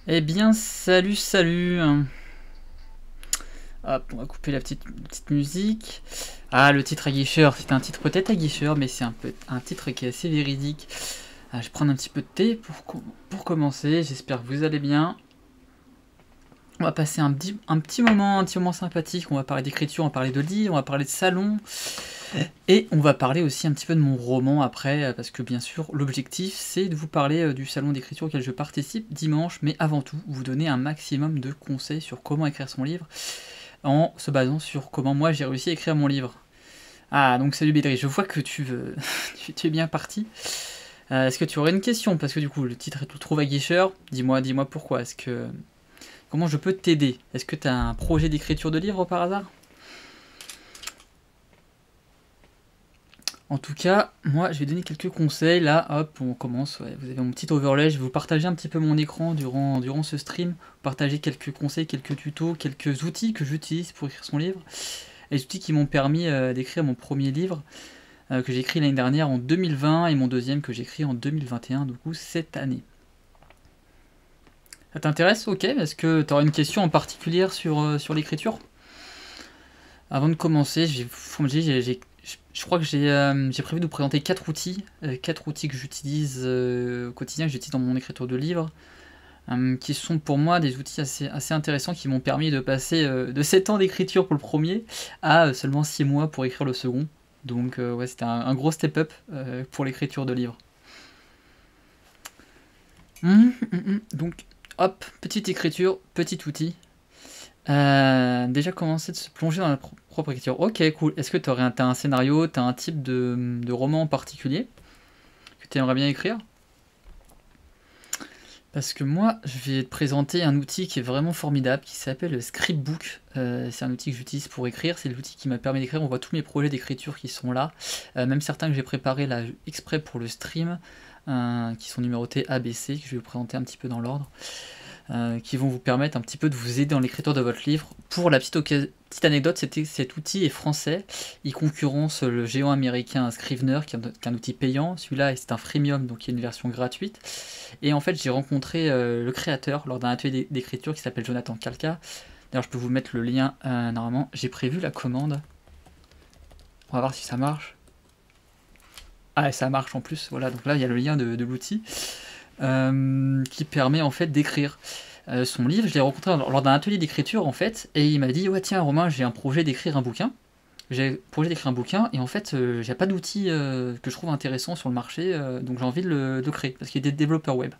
Eh bien, salut, salut. Hop, on va couper la petite musique. Ah, le titre aguicheur, c'est un titre peut-être aguicheur, mais c'est un titre qui est assez véridique. Ah, je vais prendre un petit peu de thé pour commencer. J'espère que vous allez bien. On va passer un petit moment sympathique. On va parler d'écriture, on va parler de livres, on va parler de salon. Et on va parler aussi un petit peu de mon roman après, parce que bien sûr, l'objectif, c'est de vous parler du salon d'écriture auquel je participe dimanche, mais avant tout, vous donner un maximum de conseils sur comment écrire son livre, en se basant sur comment moi j'ai réussi à écrire mon livre. Ah, donc salut Bédri, je vois que tu veux... tu es bien parti. Est-ce que tu aurais une question? Parce que du coup, le titre est trop aguicheur. Dis-moi pourquoi. Comment je peux t'aider? Est-ce que tu as un projet d'écriture de livre par hasard? En tout cas, moi je vais donner quelques conseils. Là, hop, on commence. Ouais, vous avez mon petit overlay. Je vais vous partager un petit peu mon écran durant ce stream. Partager quelques conseils, quelques tutos, quelques outils que j'utilise pour écrire son livre. Les outils qui m'ont permis d'écrire mon premier livre que j'ai écrit l'année dernière en 2020 et mon deuxième que j'ai écrit en 2021, du coup cette année. Ça t'intéresse? Ok. Est-ce que tu auras une question en particulier sur l'écriture? Avant de commencer, je crois que j'ai prévu de vous présenter 4 outils que j'utilise au quotidien, que j'utilise dans mon écriture de livre, qui sont pour moi des outils assez intéressants qui m'ont permis de passer de 7 ans d'écriture pour le premier à seulement 6 mois pour écrire le second. Donc ouais, c'était un gros step-up pour l'écriture de livres. Donc hop, petite écriture, petit outil. Déjà commencer de se plonger dans la propre écriture. Ok, cool. Est-ce que t'as un scénario, t'as un type de roman en particulier que tu aimerais bien écrire? Parce que moi, je vais te présenter un outil qui est vraiment formidable, qui s'appelle le Scriptbook. C'est un outil que j'utilise pour écrire, c'est l'outil qui m'a permis d'écrire. On voit tous mes projets d'écriture qui sont là, même certains que j'ai préparés là exprès pour le stream, qui sont numérotés ABC, que je vais vous présenter un petit peu dans l'ordre. Qui vont vous permettre un petit peu de vous aider dans l'écriture de votre livre. Pour la petite anecdote, cet outil est français. Il concurrence le géant américain Scrivener, qui est un outil payant. Celui-là, c'est un freemium, donc il y a une version gratuite. Et en fait, j'ai rencontré le créateur lors d'un atelier d'écriture qui s'appelle Jonathan Kalka. D'ailleurs, je peux vous mettre le lien normalement. J'ai prévu la commande. On va voir si ça marche. Ah, et ça marche en plus. Voilà, donc là, il y a le lien de l'outil. Qui permet en fait d'écrire son livre. Je l'ai rencontré lors d'un atelier d'écriture en fait, et il m'a dit ouais tiens Romain, j'ai un projet d'écrire un bouquin. J'ai un projet d'écrire un bouquin et en fait j'ai pas d'outils que je trouve intéressant sur le marché, donc j'ai envie de le créer parce qu'il est développeur web.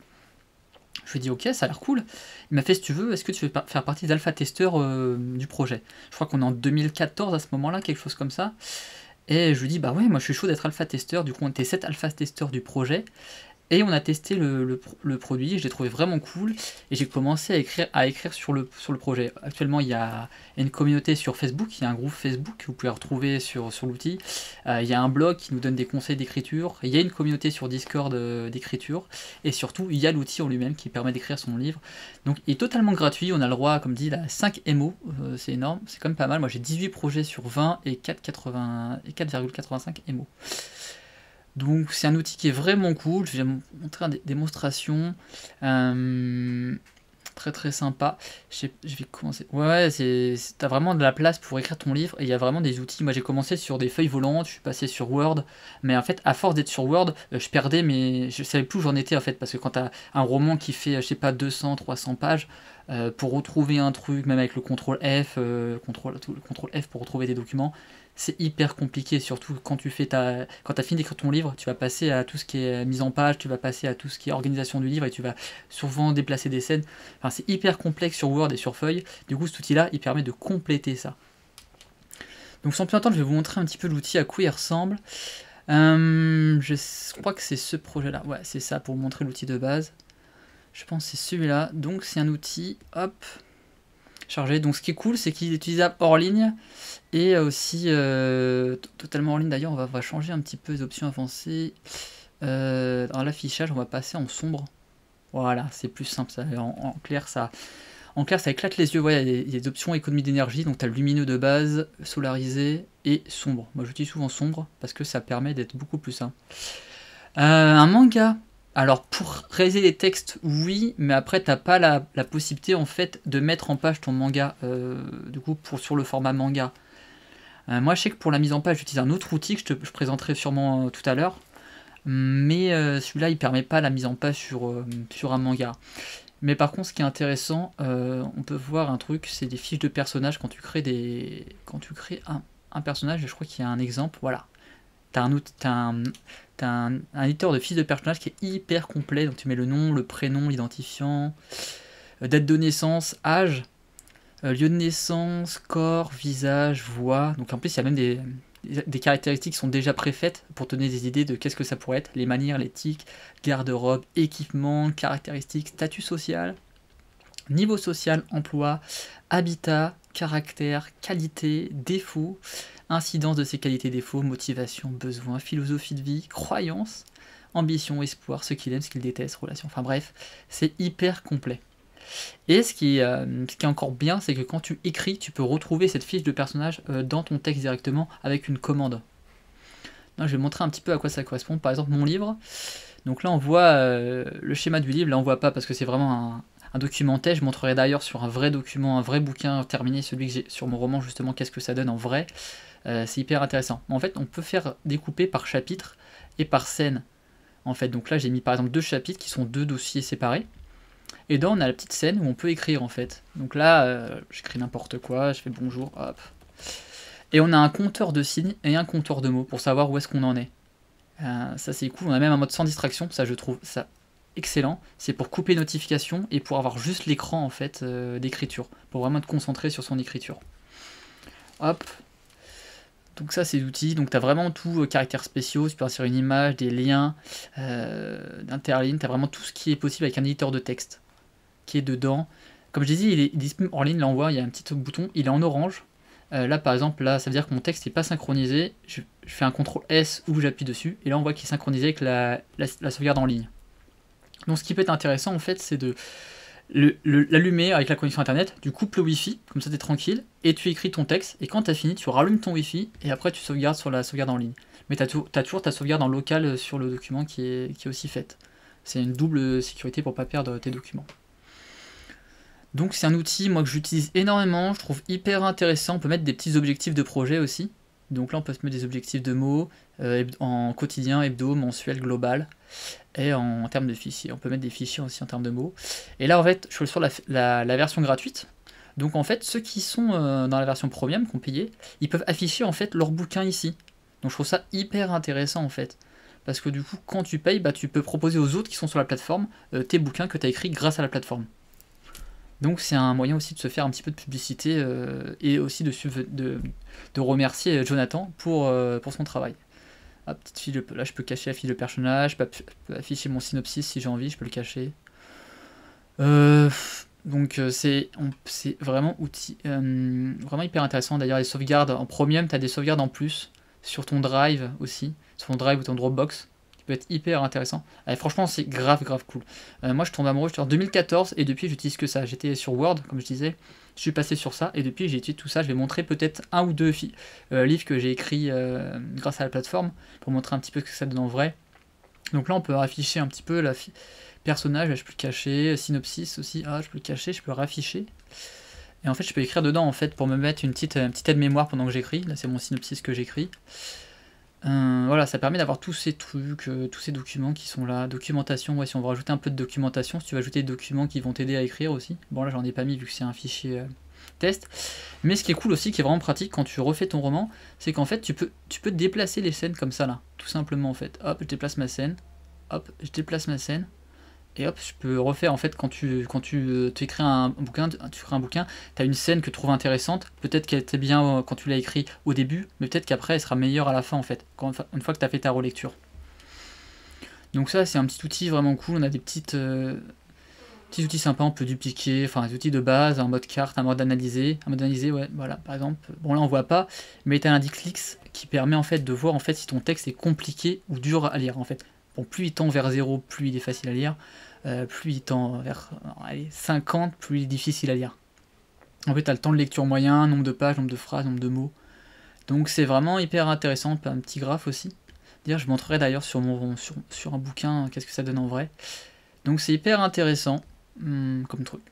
Je lui ai dit ok, ça a l'air cool. Il m'a fait si tu veux, est-ce que tu veux faire partie des alpha testeurs du projet? Je crois qu'on est en 2014 à ce moment-là, quelque chose comme ça. Et je lui dis bah ouais, moi je suis chaud d'être alpha testeur. Du coup on était 7 alpha testeurs du projet. Et on a testé le produit, je l'ai trouvé vraiment cool, et j'ai commencé à écrire sur le projet. Actuellement, il y a une communauté sur Facebook, il y a un groupe Facebook que vous pouvez retrouver sur l'outil. Il y a un blog qui nous donne des conseils d'écriture, il y a une communauté sur Discord d'écriture, et surtout, il y a l'outil en lui-même qui permet d'écrire son livre. Donc, il est totalement gratuit, on a le droit, comme dit, à 5 MO, c'est énorme, c'est quand même pas mal. Moi, j'ai 18 projets sur 20 et 4,85 MO. Donc c'est un outil qui est vraiment cool, je vais vous montrer une démonstration très très sympa. Je vais commencer. Ouais, t'as vraiment de la place pour écrire ton livre et il y a vraiment des outils. Moi j'ai commencé sur des feuilles volantes, je suis passé sur Word, mais en fait à force d'être sur Word, je perdais, mais je savais plus où j'en étais en fait, parce que quand t'as un roman qui fait je sais pas 200, 300 pages, pour retrouver un truc, même avec le CTRL F, le CTRL F pour retrouver des documents, c'est hyper compliqué, surtout quand quand tu as fini d'écrire ton livre, tu vas passer à tout ce qui est mise en page, tu vas passer à tout ce qui est organisation du livre et tu vas souvent déplacer des scènes. Enfin, c'est hyper complexe sur Word et sur feuille. Du coup, cet outil-là, il permet de compléter ça. Donc, sans plus attendre, je vais vous montrer un petit peu l'outil à quoi il ressemble. Je crois que c'est ce projet-là. Ouais, c'est ça pour vous montrer l'outil de base. Je pense que c'est celui-là. Donc, c'est un outil, hop, chargé. Donc, ce qui est cool, c'est qu'il est utilisable hors ligne. Et aussi totalement en ligne. D'ailleurs, on va changer un petit peu les options avancées. Dans l'affichage, on va passer en sombre. Voilà, c'est plus simple. Ça, en clair, ça éclate les yeux. Ouais, il y a des options économie d'énergie. Donc, tu as le lumineux de base, solarisé et sombre. Moi, j'utilise souvent sombre parce que ça permet d'être beaucoup plus simple. Un manga. Alors pour réaliser des textes, oui, mais après t'as pas la possibilité en fait de mettre en page ton manga, du coup sur le format manga. Moi je sais que pour la mise en page j'utilise un autre outil que je présenterai sûrement tout à l'heure, mais celui-là il permet pas la mise en page sur un manga. Mais par contre ce qui est intéressant, on peut voir un truc, c'est des fiches de personnages quand tu crées un personnage, et je crois qu'il y a un exemple, voilà. T'as un éditeur de fiches de personnage qui est hyper complet, donc tu mets le nom, le prénom, l'identifiant, date de naissance, âge, lieu de naissance, corps, visage, voix. Donc en plus il y a même des caractéristiques qui sont déjà préfaites pour te donner des idées de qu'est-ce que ça pourrait être, les manières, l'éthique, garde-robe, équipement, caractéristiques, statut social, niveau social, emploi, habitat, caractère, qualité, défaut, incidence de ces qualités défauts, motivation, besoin, philosophie de vie, croyance, ambition, espoir, ce qu'il aime, ce qu'il déteste, relation. Enfin bref, c'est hyper complet. Et ce qui est encore bien, c'est que quand tu écris, tu peux retrouver cette fiche de personnage dans ton texte directement avec une commande. Là, je vais montrer un petit peu à quoi ça correspond. Par exemple, mon livre. Donc là, on voit le schéma du livre. Là, on voit pas parce que c'est vraiment un document texte. Je montrerai d'ailleurs sur un vrai document, un vrai bouquin terminé, celui que j'ai sur mon roman, justement, qu'est-ce que ça donne en vrai. C'est hyper intéressant. En fait, on peut faire découper par chapitre et par scène. En fait, donc là, j'ai mis par exemple 2 chapitres qui sont 2 dossiers séparés. Et dedans, on a la petite scène où on peut écrire en fait. Donc là, j'écris n'importe quoi, je fais bonjour, hop. Et on a un compteur de signes et un compteur de mots pour savoir où est-ce qu'on en est. Ça c'est cool, on a même un mode sans distraction, ça je trouve ça excellent. C'est pour couper les notifications et pour avoir juste l'écran en fait d'écriture, pour vraiment te concentrer sur son écriture. Hop. Donc ça c'est l'outil, donc tu as vraiment tout, caractères spéciaux, tu peux insérer une image, des liens, d'interlignes, tu as vraiment tout ce qui est possible avec un éditeur de texte qui est dedans. Comme je disais, il est disponible en ligne, là on voit, il y a un petit bouton, il est en orange. Là par exemple, là ça veut dire que mon texte n'est pas synchronisé, je fais un CTRL S ou j'appuie dessus, et là on voit qu'il est synchronisé avec la sauvegarde en ligne. Donc ce qui peut être intéressant en fait, c'est de l'allumer avec la connexion internet, tu coupes le wifi, comme ça t'es tranquille, et tu écris ton texte, et quand t'as fini, tu rallumes ton wifi, et après tu sauvegardes sur la sauvegarde en ligne. Mais t'as toujours ta sauvegarde en local sur le document qui est aussi faite. C'est une double sécurité pour pas perdre tes documents. Donc c'est un outil moi que j'utilise énormément, je trouve hyper intéressant, on peut mettre des petits objectifs de projet aussi. Donc là on peut se mettre des objectifs de mots en quotidien, hebdo, mensuel, global, et en termes de fichiers. On peut mettre des fichiers aussi en termes de mots. Et là en fait je suis sur la version gratuite. Donc en fait ceux qui sont dans la version premium qu'on payait, ils peuvent afficher en fait leur bouquin ici. Donc je trouve ça hyper intéressant en fait. Parce que du coup quand tu payes, bah, tu peux proposer aux autres qui sont sur la plateforme tes bouquins que tu as écrits grâce à la plateforme. Donc c'est un moyen aussi de se faire un petit peu de publicité et aussi de remercier Jonathan pour son travail. Ah, petite fiche là je peux cacher la fiche de personnage, je peux afficher mon synopsis si j'ai envie, je peux le cacher. Donc c'est vraiment vraiment hyper intéressant. D'ailleurs les sauvegardes en premium, tu as des sauvegardes en plus sur ton drive aussi, sur ton drive ou ton Dropbox. Peut être hyper intéressant. Allez, franchement, c'est grave cool. Moi, je tombe amoureux, j'étais en 2014 et depuis, j'utilise que ça. J'étais sur Word, comme je disais, je suis passé sur ça et depuis, j'ai utilisé tout ça. Je vais montrer peut-être un ou deux livres que j'ai écrits grâce à la plateforme pour montrer un petit peu ce que ça donne en vrai. Donc là, on peut afficher un petit peu la personnage, je peux le cacher, synopsis aussi, je peux le cacher, je peux rafficher. Et en fait, je peux écrire dedans en fait pour me mettre une petite aide-mémoire pendant que j'écris. Là, c'est mon synopsis que j'écris. Voilà, ça permet d'avoir tous ces trucs, tous ces documents qui sont là. Documentation, ouais, si on veut rajouter un peu de documentation, si tu veux ajouter des documents qui vont t'aider à écrire aussi. Bon, là, j'en ai pas mis vu que c'est un fichier test. Mais ce qui est cool aussi, qui est vraiment pratique quand tu refais ton roman, c'est qu'en fait, tu peux déplacer les scènes comme ça, là. Tout simplement, en fait. Hop, je déplace ma scène. Hop, je déplace ma scène. Et hop, je peux refaire en fait quand tu écris un bouquin, tu as une scène que tu trouves intéressante, peut-être qu'elle était bien quand tu l'as écrit au début, mais peut-être qu'après elle sera meilleure à la fin en fait, une fois que tu as fait ta relecture. Donc ça c'est un petit outil vraiment cool, on a des petits outils sympas, on peut dupliquer, enfin des outils de base, un mode carte, un mode analysé, ouais, voilà par exemple. Bon là on voit pas, mais tu as l'index qui permet en fait de voir en fait si ton texte est compliqué ou dur à lire en fait. Bon, plus il tend vers 0, plus il est facile à lire. Plus il tend vers 50, plus il est difficile à lire. En fait, tu as le temps de lecture moyen, nombre de pages, nombre de phrases, nombre de mots. Donc c'est vraiment hyper intéressant. Un petit graphe aussi. D'ailleurs, je montrerai d'ailleurs sur un bouquin qu'est-ce que ça donne en vrai. Donc c'est hyper intéressant comme truc.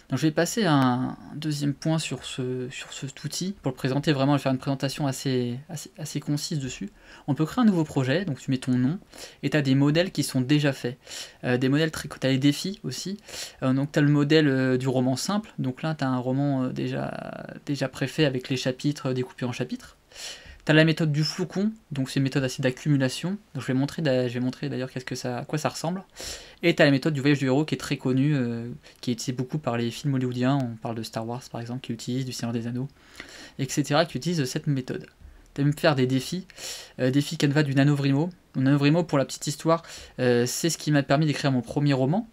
Donc je vais passer à un deuxième point sur cet outil, pour le présenter vraiment, je vais faire une présentation assez concise dessus. On peut créer un nouveau projet, donc tu mets ton nom, et tu as des modèles qui sont déjà faits. Des modèles tu as les défis aussi. Donc tu as le modèle du roman simple, donc là tu as un roman déjà préfait avec les chapitres découpés en chapitres. Tu as la méthode du flocon, donc c'est une méthode assez d'accumulation. Donc je vais montrer d'ailleurs à quoi ça ressemble. Et tu as la méthode du voyage du héros qui est très connue, qui est utilisée beaucoup par les films hollywoodiens. On parle de Star Wars par exemple, qui utilise, du Seigneur des Anneaux, etc., qui utilise cette méthode. Tu vas même faire des défis. Défi Canva du NaNoWriMo. NaNoWriMo, pour la petite histoire, c'est ce qui m'a permis d'écrire mon premier roman.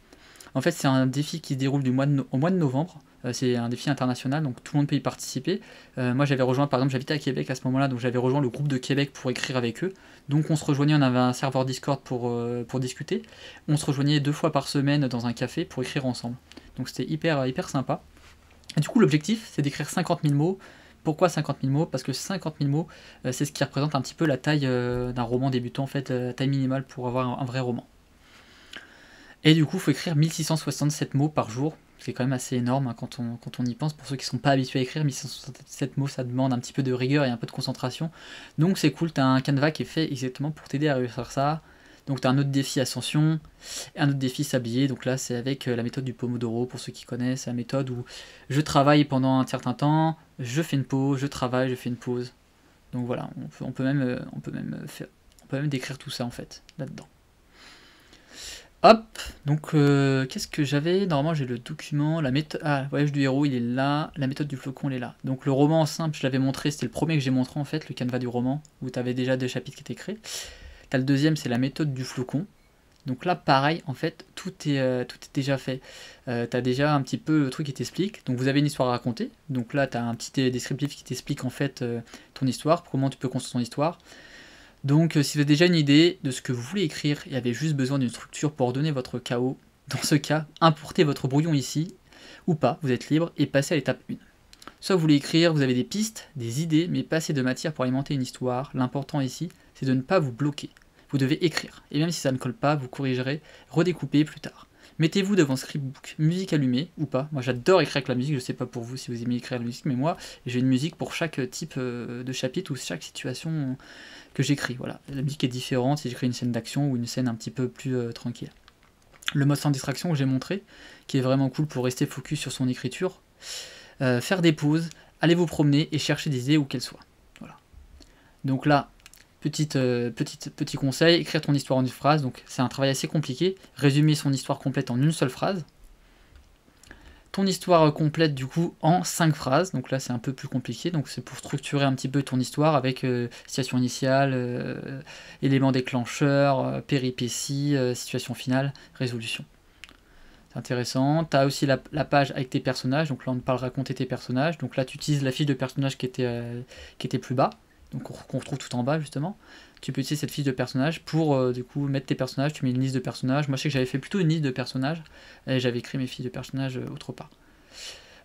En fait, c'est un défi qui se déroule au mois de novembre. C'est un défi international, donc tout le monde peut y participer. Moi, j'avais rejoint, par exemple, j'habitais à Québec à ce moment-là, donc j'avais rejoint le groupe de Québec pour écrire avec eux. Donc on se rejoignait, on avait un serveur Discord pour discuter. On se rejoignait 2 fois par semaine dans un café pour écrire ensemble. Donc c'était hyper sympa. Et du coup, l'objectif, c'est d'écrire 50 000 mots. Pourquoi 50 000 mots? Parce que 50 000 mots, c'est ce qui représente un petit peu la taille d'un roman débutant, en fait, taille minimale pour avoir un vrai roman. Et du coup, il faut écrire 1667 mots par jour. C'est quand même assez énorme hein, quand on y pense. Pour ceux qui ne sont pas habitués à écrire, 1667 mots, ça demande un petit peu de rigueur et un peu de concentration. Donc c'est cool, tu as un Canva qui est fait exactement pour t'aider à réussir ça. Donc tu as un autre défi Ascension, et un autre défi Sablier. Donc là, c'est avec la méthode du Pomodoro, pour ceux qui connaissent, la méthode où je travaille pendant un certain temps, je fais une pause, je travaille, je fais une pause. Donc voilà, on peut même décrire tout ça en fait, là-dedans. Hop, donc qu'est-ce que j'avais? Normalement j'ai le document, la méthode. Ah, le voyage du héros il est là, la méthode du flocon elle est là. Donc le roman simple, je l'avais montré, c'était le premier que j'ai montré en fait, le canevas du roman, où tu avais déjà 2 chapitres qui étaient créés. T'as le deuxième, c'est la méthode du flocon. Donc là pareil, en fait, tout est déjà fait. T'as déjà un petit peu le truc qui t'explique. Donc vous avez une histoire à raconter. Donc là t'as un petit descriptif qui t'explique en fait ton histoire, comment tu peux construire ton histoire. Donc si vous avez déjà une idée de ce que vous voulez écrire et avez juste besoin d'une structure pour ordonner votre chaos, dans ce cas, importez votre brouillon ici, ou pas, vous êtes libre, et passez à l'étape 1. Soit vous voulez écrire, vous avez des pistes, des idées, mais pas assez de matière pour alimenter une histoire. L'important ici, c'est de ne pas vous bloquer. Vous devez écrire, et même si ça ne colle pas, vous corrigerez, redécoupez plus tard. Mettez-vous devant Scriptbook, musique allumée ou pas. Moi j'adore écrire avec la musique, je sais pas pour vous si vous aimez écrire la musique, mais moi j'ai une musique pour chaque type de chapitre ou chaque situation que j'écris. Voilà, la musique est différente si j'écris une scène d'action ou une scène un petit peu plus tranquille. Le mode sans distraction que j'ai montré, qui est vraiment cool pour rester focus sur son écriture. Faire des pauses, allez vous promener et chercher des idées où qu'elles soient. Voilà. Donc là, petit conseil, écrire ton histoire en une phrase, donc c'est un travail assez compliqué, résumer son histoire complète en une seule phrase. Ton histoire complète du coup en 5 phrases, donc là c'est un peu plus compliqué, donc c'est pour structurer un petit peu ton histoire avec situation initiale, éléments déclencheurs, péripéties, situation finale, résolution. C'est intéressant. Tu as aussi la page avec tes personnages, donc là on parle raconter tes personnages, donc là tu utilises la fiche de personnage qui était plus bas, donc qu'on retrouve tout en bas justement. Tu peux utiliser cette fiche de personnage pour du coup mettre tes personnages, tu mets une liste de personnages. Moi je sais que j'avais fait plutôt une liste de personnages, et j'avais écrit mes fiches de personnages autre part.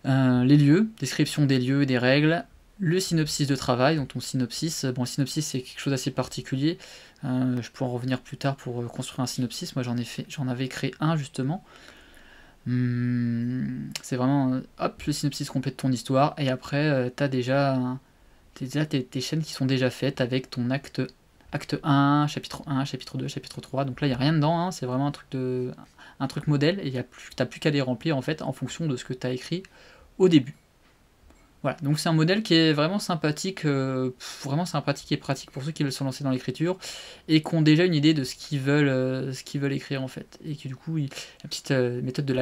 Les lieux, description des lieux et des règles, le synopsis de travail, donc ton synopsis, bon le synopsis c'est quelque chose d'assez particulier, je pourrais en revenir plus tard pour construire un synopsis, moi j'en avais créé un justement. C'est vraiment, hop, le synopsis complet de ton histoire, et après t'as déjà tes chaînes qui sont déjà faites avec ton acte 1, chapitre 2, chapitre 3, donc là il n'y a rien dedans, hein, c'est vraiment un truc modèle, et t'as plus qu'à les remplir en fait en fonction de ce que tu as écrit au début. Voilà, donc c'est un modèle qui est vraiment sympathique et pratique pour ceux qui veulent se lancer dans l'écriture et qui ont déjà une idée de ce qu'ils veulent écrire en fait. Et qui du coup, la petite méthode de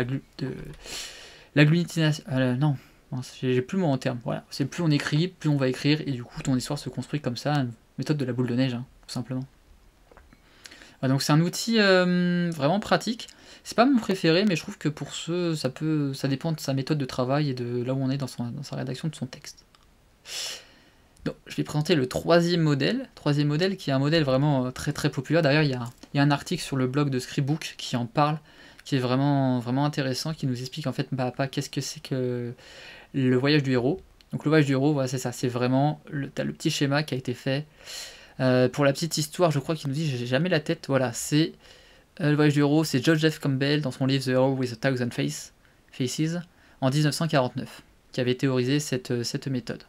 l'agglutination. Non, j'ai plus le mot en terme. Voilà, c'est plus on écrit, plus on va écrire, et du coup ton histoire se construit comme ça, une méthode de la boule de neige, hein, tout simplement. Voilà, donc c'est un outil vraiment pratique. C'est pas mon préféré, mais je trouve que pour ceux, ça dépend de sa méthode de travail et de là où on est dans sa rédaction de son texte. Donc, je vais présenter le troisième modèle qui est un modèle vraiment très très populaire. D'ailleurs, il y a un article sur le blog de Scriptbook qui en parle, qui est vraiment, vraiment intéressant, qui nous explique en fait qu'est-ce que c'est que le voyage du héros. Donc le voyage du héros, voilà, c'est ça, c'est vraiment, t'as le petit schéma qui a été fait Pour la petite histoire, je crois qu'il nous dit, j'ai jamais la tête, voilà, c'est le voyage du héros, c'est Joseph Campbell dans son livre The Hero with a Thousand Faces en 1949, qui avait théorisé cette méthode.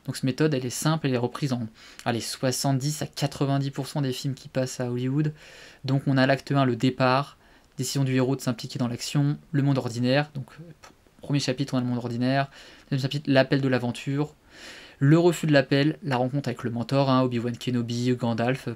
Donc cette méthode, elle est simple, elle est reprise en 70 à 90% des films qui passent à Hollywood. Donc on a l'acte 1, le départ, décision du héros de s'impliquer dans l'action, le monde ordinaire, donc premier chapitre on a le monde ordinaire, deuxième chapitre l'appel de l'aventure, le refus de l'appel, la rencontre avec le mentor, Obi-Wan Kenobi, Gandalf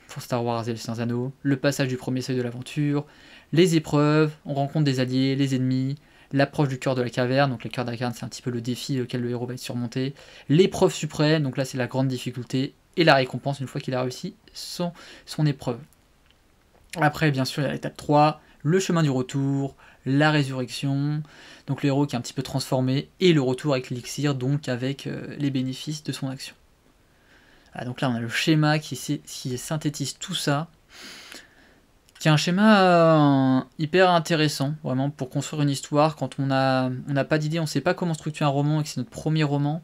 pour Star Wars et les Seigneurs des Anneaux, le passage du premier seuil de l'aventure, les épreuves, on rencontre des alliés, les ennemis, l'approche du cœur de la caverne, donc le cœur de la caverne c'est un petit peu le défi auquel le héros va être surmonté, l'épreuve suprême, donc là c'est la grande difficulté, et la récompense une fois qu'il a réussi son épreuve. Après bien sûr il y a l'étape 3, le chemin du retour, la résurrection, donc le héros qui est un petit peu transformé, et le retour avec l'élixir, donc avec les bénéfices de son action. Ah, donc là on a le schéma qui synthétise tout ça, qui est un schéma hyper intéressant, vraiment, pour construire une histoire. Quand on n'a pas d'idée, on ne sait pas comment structurer un roman et que c'est notre premier roman,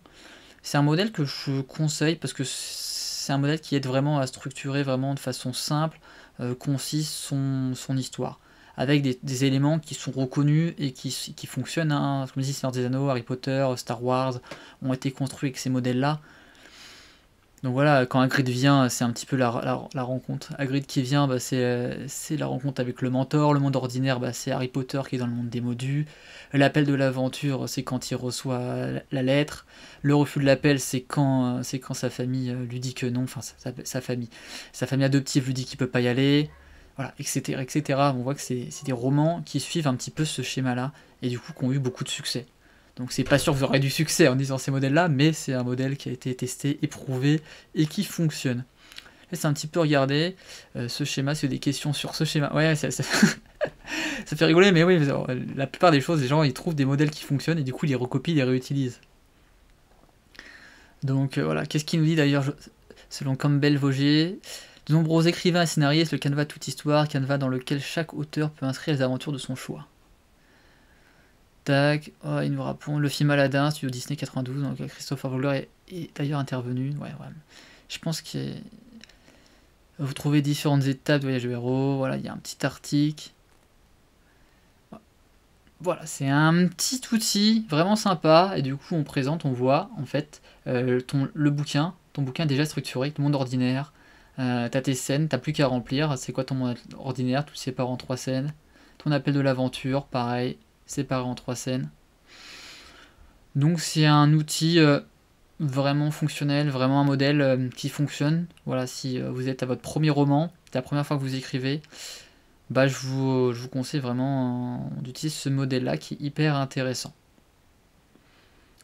c'est un modèle que je conseille parce que c'est un modèle qui aide vraiment à structurer vraiment de façon simple, concise son histoire, avec des éléments qui sont reconnus et qui fonctionnent. Comme je dis, Seigneur des Anneaux, Harry Potter, Star Wars ont été construits avec ces modèles-là. Donc voilà, quand Hagrid vient, c'est un petit peu la rencontre. Hagrid qui vient, bah, c'est la rencontre avec le mentor. Le monde ordinaire, bah, c'est Harry Potter qui est dans le monde des Moldus. L'appel de l'aventure, c'est quand il reçoit la lettre. Le refus de l'appel, c'est quand sa famille lui dit que non, enfin sa famille adoptive lui dit qu'il peut pas y aller. Voilà, etc., etc. On voit que c'est des romans qui suivent un petit peu ce schéma-là et du coup qui ont eu beaucoup de succès. Donc c'est pas sûr que vous aurez du succès en disant ces modèles-là, mais c'est un modèle qui a été testé, éprouvé et qui fonctionne. Laisse un petit peu regarder ce schéma, si vous avez des questions sur ce schéma. Ouais, ça fait rigoler, mais oui, la plupart des choses, les gens ils trouvent des modèles qui fonctionnent et du coup ils les recopient, ils les réutilisent. Donc voilà, qu'est-ce qu'il nous dit d'ailleurs selon Campbell-Vaugier? De nombreux écrivains et scénaristes, le canevas toute histoire, canevas dans lequel chaque auteur peut inscrire les aventures de son choix. Tac, oh, il nous répond le film Aladdin, studio Disney 92, donc Christopher Vogler est d'ailleurs intervenu. Ouais. Je pense que vous trouvez différentes étapes de voyage du héros. Voilà, il y a un petit article. Voilà, c'est un petit outil vraiment sympa et du coup on présente, on voit en fait ton bouquin est déjà structuré, ton monde ordinaire. T'as tes scènes, t'as plus qu'à remplir. C'est quoi ton monde ordinaire? Tu le sépares en 3 scènes. Ton appel de l'aventure, pareil. Séparé en 3 scènes. Donc c'est un outil vraiment fonctionnel, vraiment un modèle qui fonctionne. Voilà, si vous êtes à votre premier roman, c'est la première fois que vous écrivez, bah je vous conseille vraiment d'utiliser ce modèle-là qui est hyper intéressant.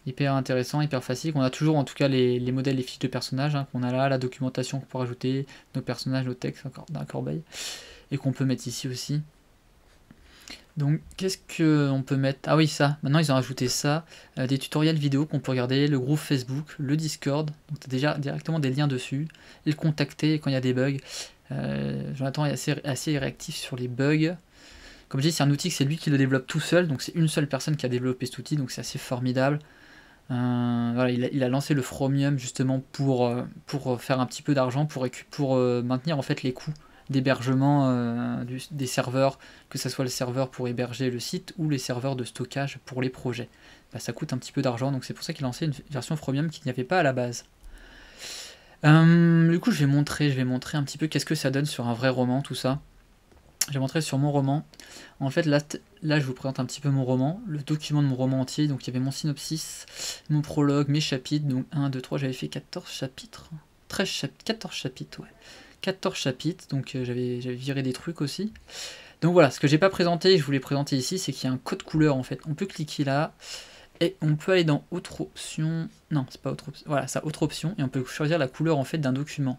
Hyper intéressant, hyper facile. On a toujours en tout cas les modèles, les fiches de personnages qu'on a là, la documentation qu'on peut rajouter, nos personnages, nos textes d'un corbeil, et qu'on peut mettre ici aussi. Donc qu'est-ce qu'on peut mettre? Ah oui, ça, maintenant ils ont rajouté ça, des tutoriels vidéo qu'on peut regarder, le groupe Facebook, le Discord, donc tu as déjà directement des liens dessus, et le contacter quand il y a des bugs. Jonathan est assez réactif sur les bugs. Comme je dis, c'est un outil que c'est lui qui le développe tout seul, donc c'est une seule personne qui a développé cet outil, donc c'est assez formidable. Voilà, il a lancé le Chromium justement pour faire un petit peu d'argent, pour maintenir en fait les coûts d'hébergement des serveurs, que ce soit le serveur pour héberger le site ou les serveurs de stockage pour les projets. Bah, ça coûte un petit peu d'argent, donc c'est pour ça qu'il a lancé une version Chromium qu'il n'y avait pas à la base. Du coup je vais montrer un petit peu qu'est-ce que ça donne sur un vrai roman, tout ça. Je vais montrer sur mon roman. En fait là je vous présente un petit peu mon roman, le document de mon roman entier. Donc il y avait mon synopsis, mon prologue, mes chapitres, donc 1, 2, 3, j'avais fait 14 chapitres. 14 chapitres, ouais. 14 chapitres, donc j'avais viré des trucs aussi. Donc voilà, ce que j'ai pas présenté, je voulais présenter ici, c'est qu'il y a un code couleur en fait. On peut cliquer là, et on peut aller dans autre option. Non, c'est pas autre option. Voilà, ça autre option, et on peut choisir la couleur en fait d'un document.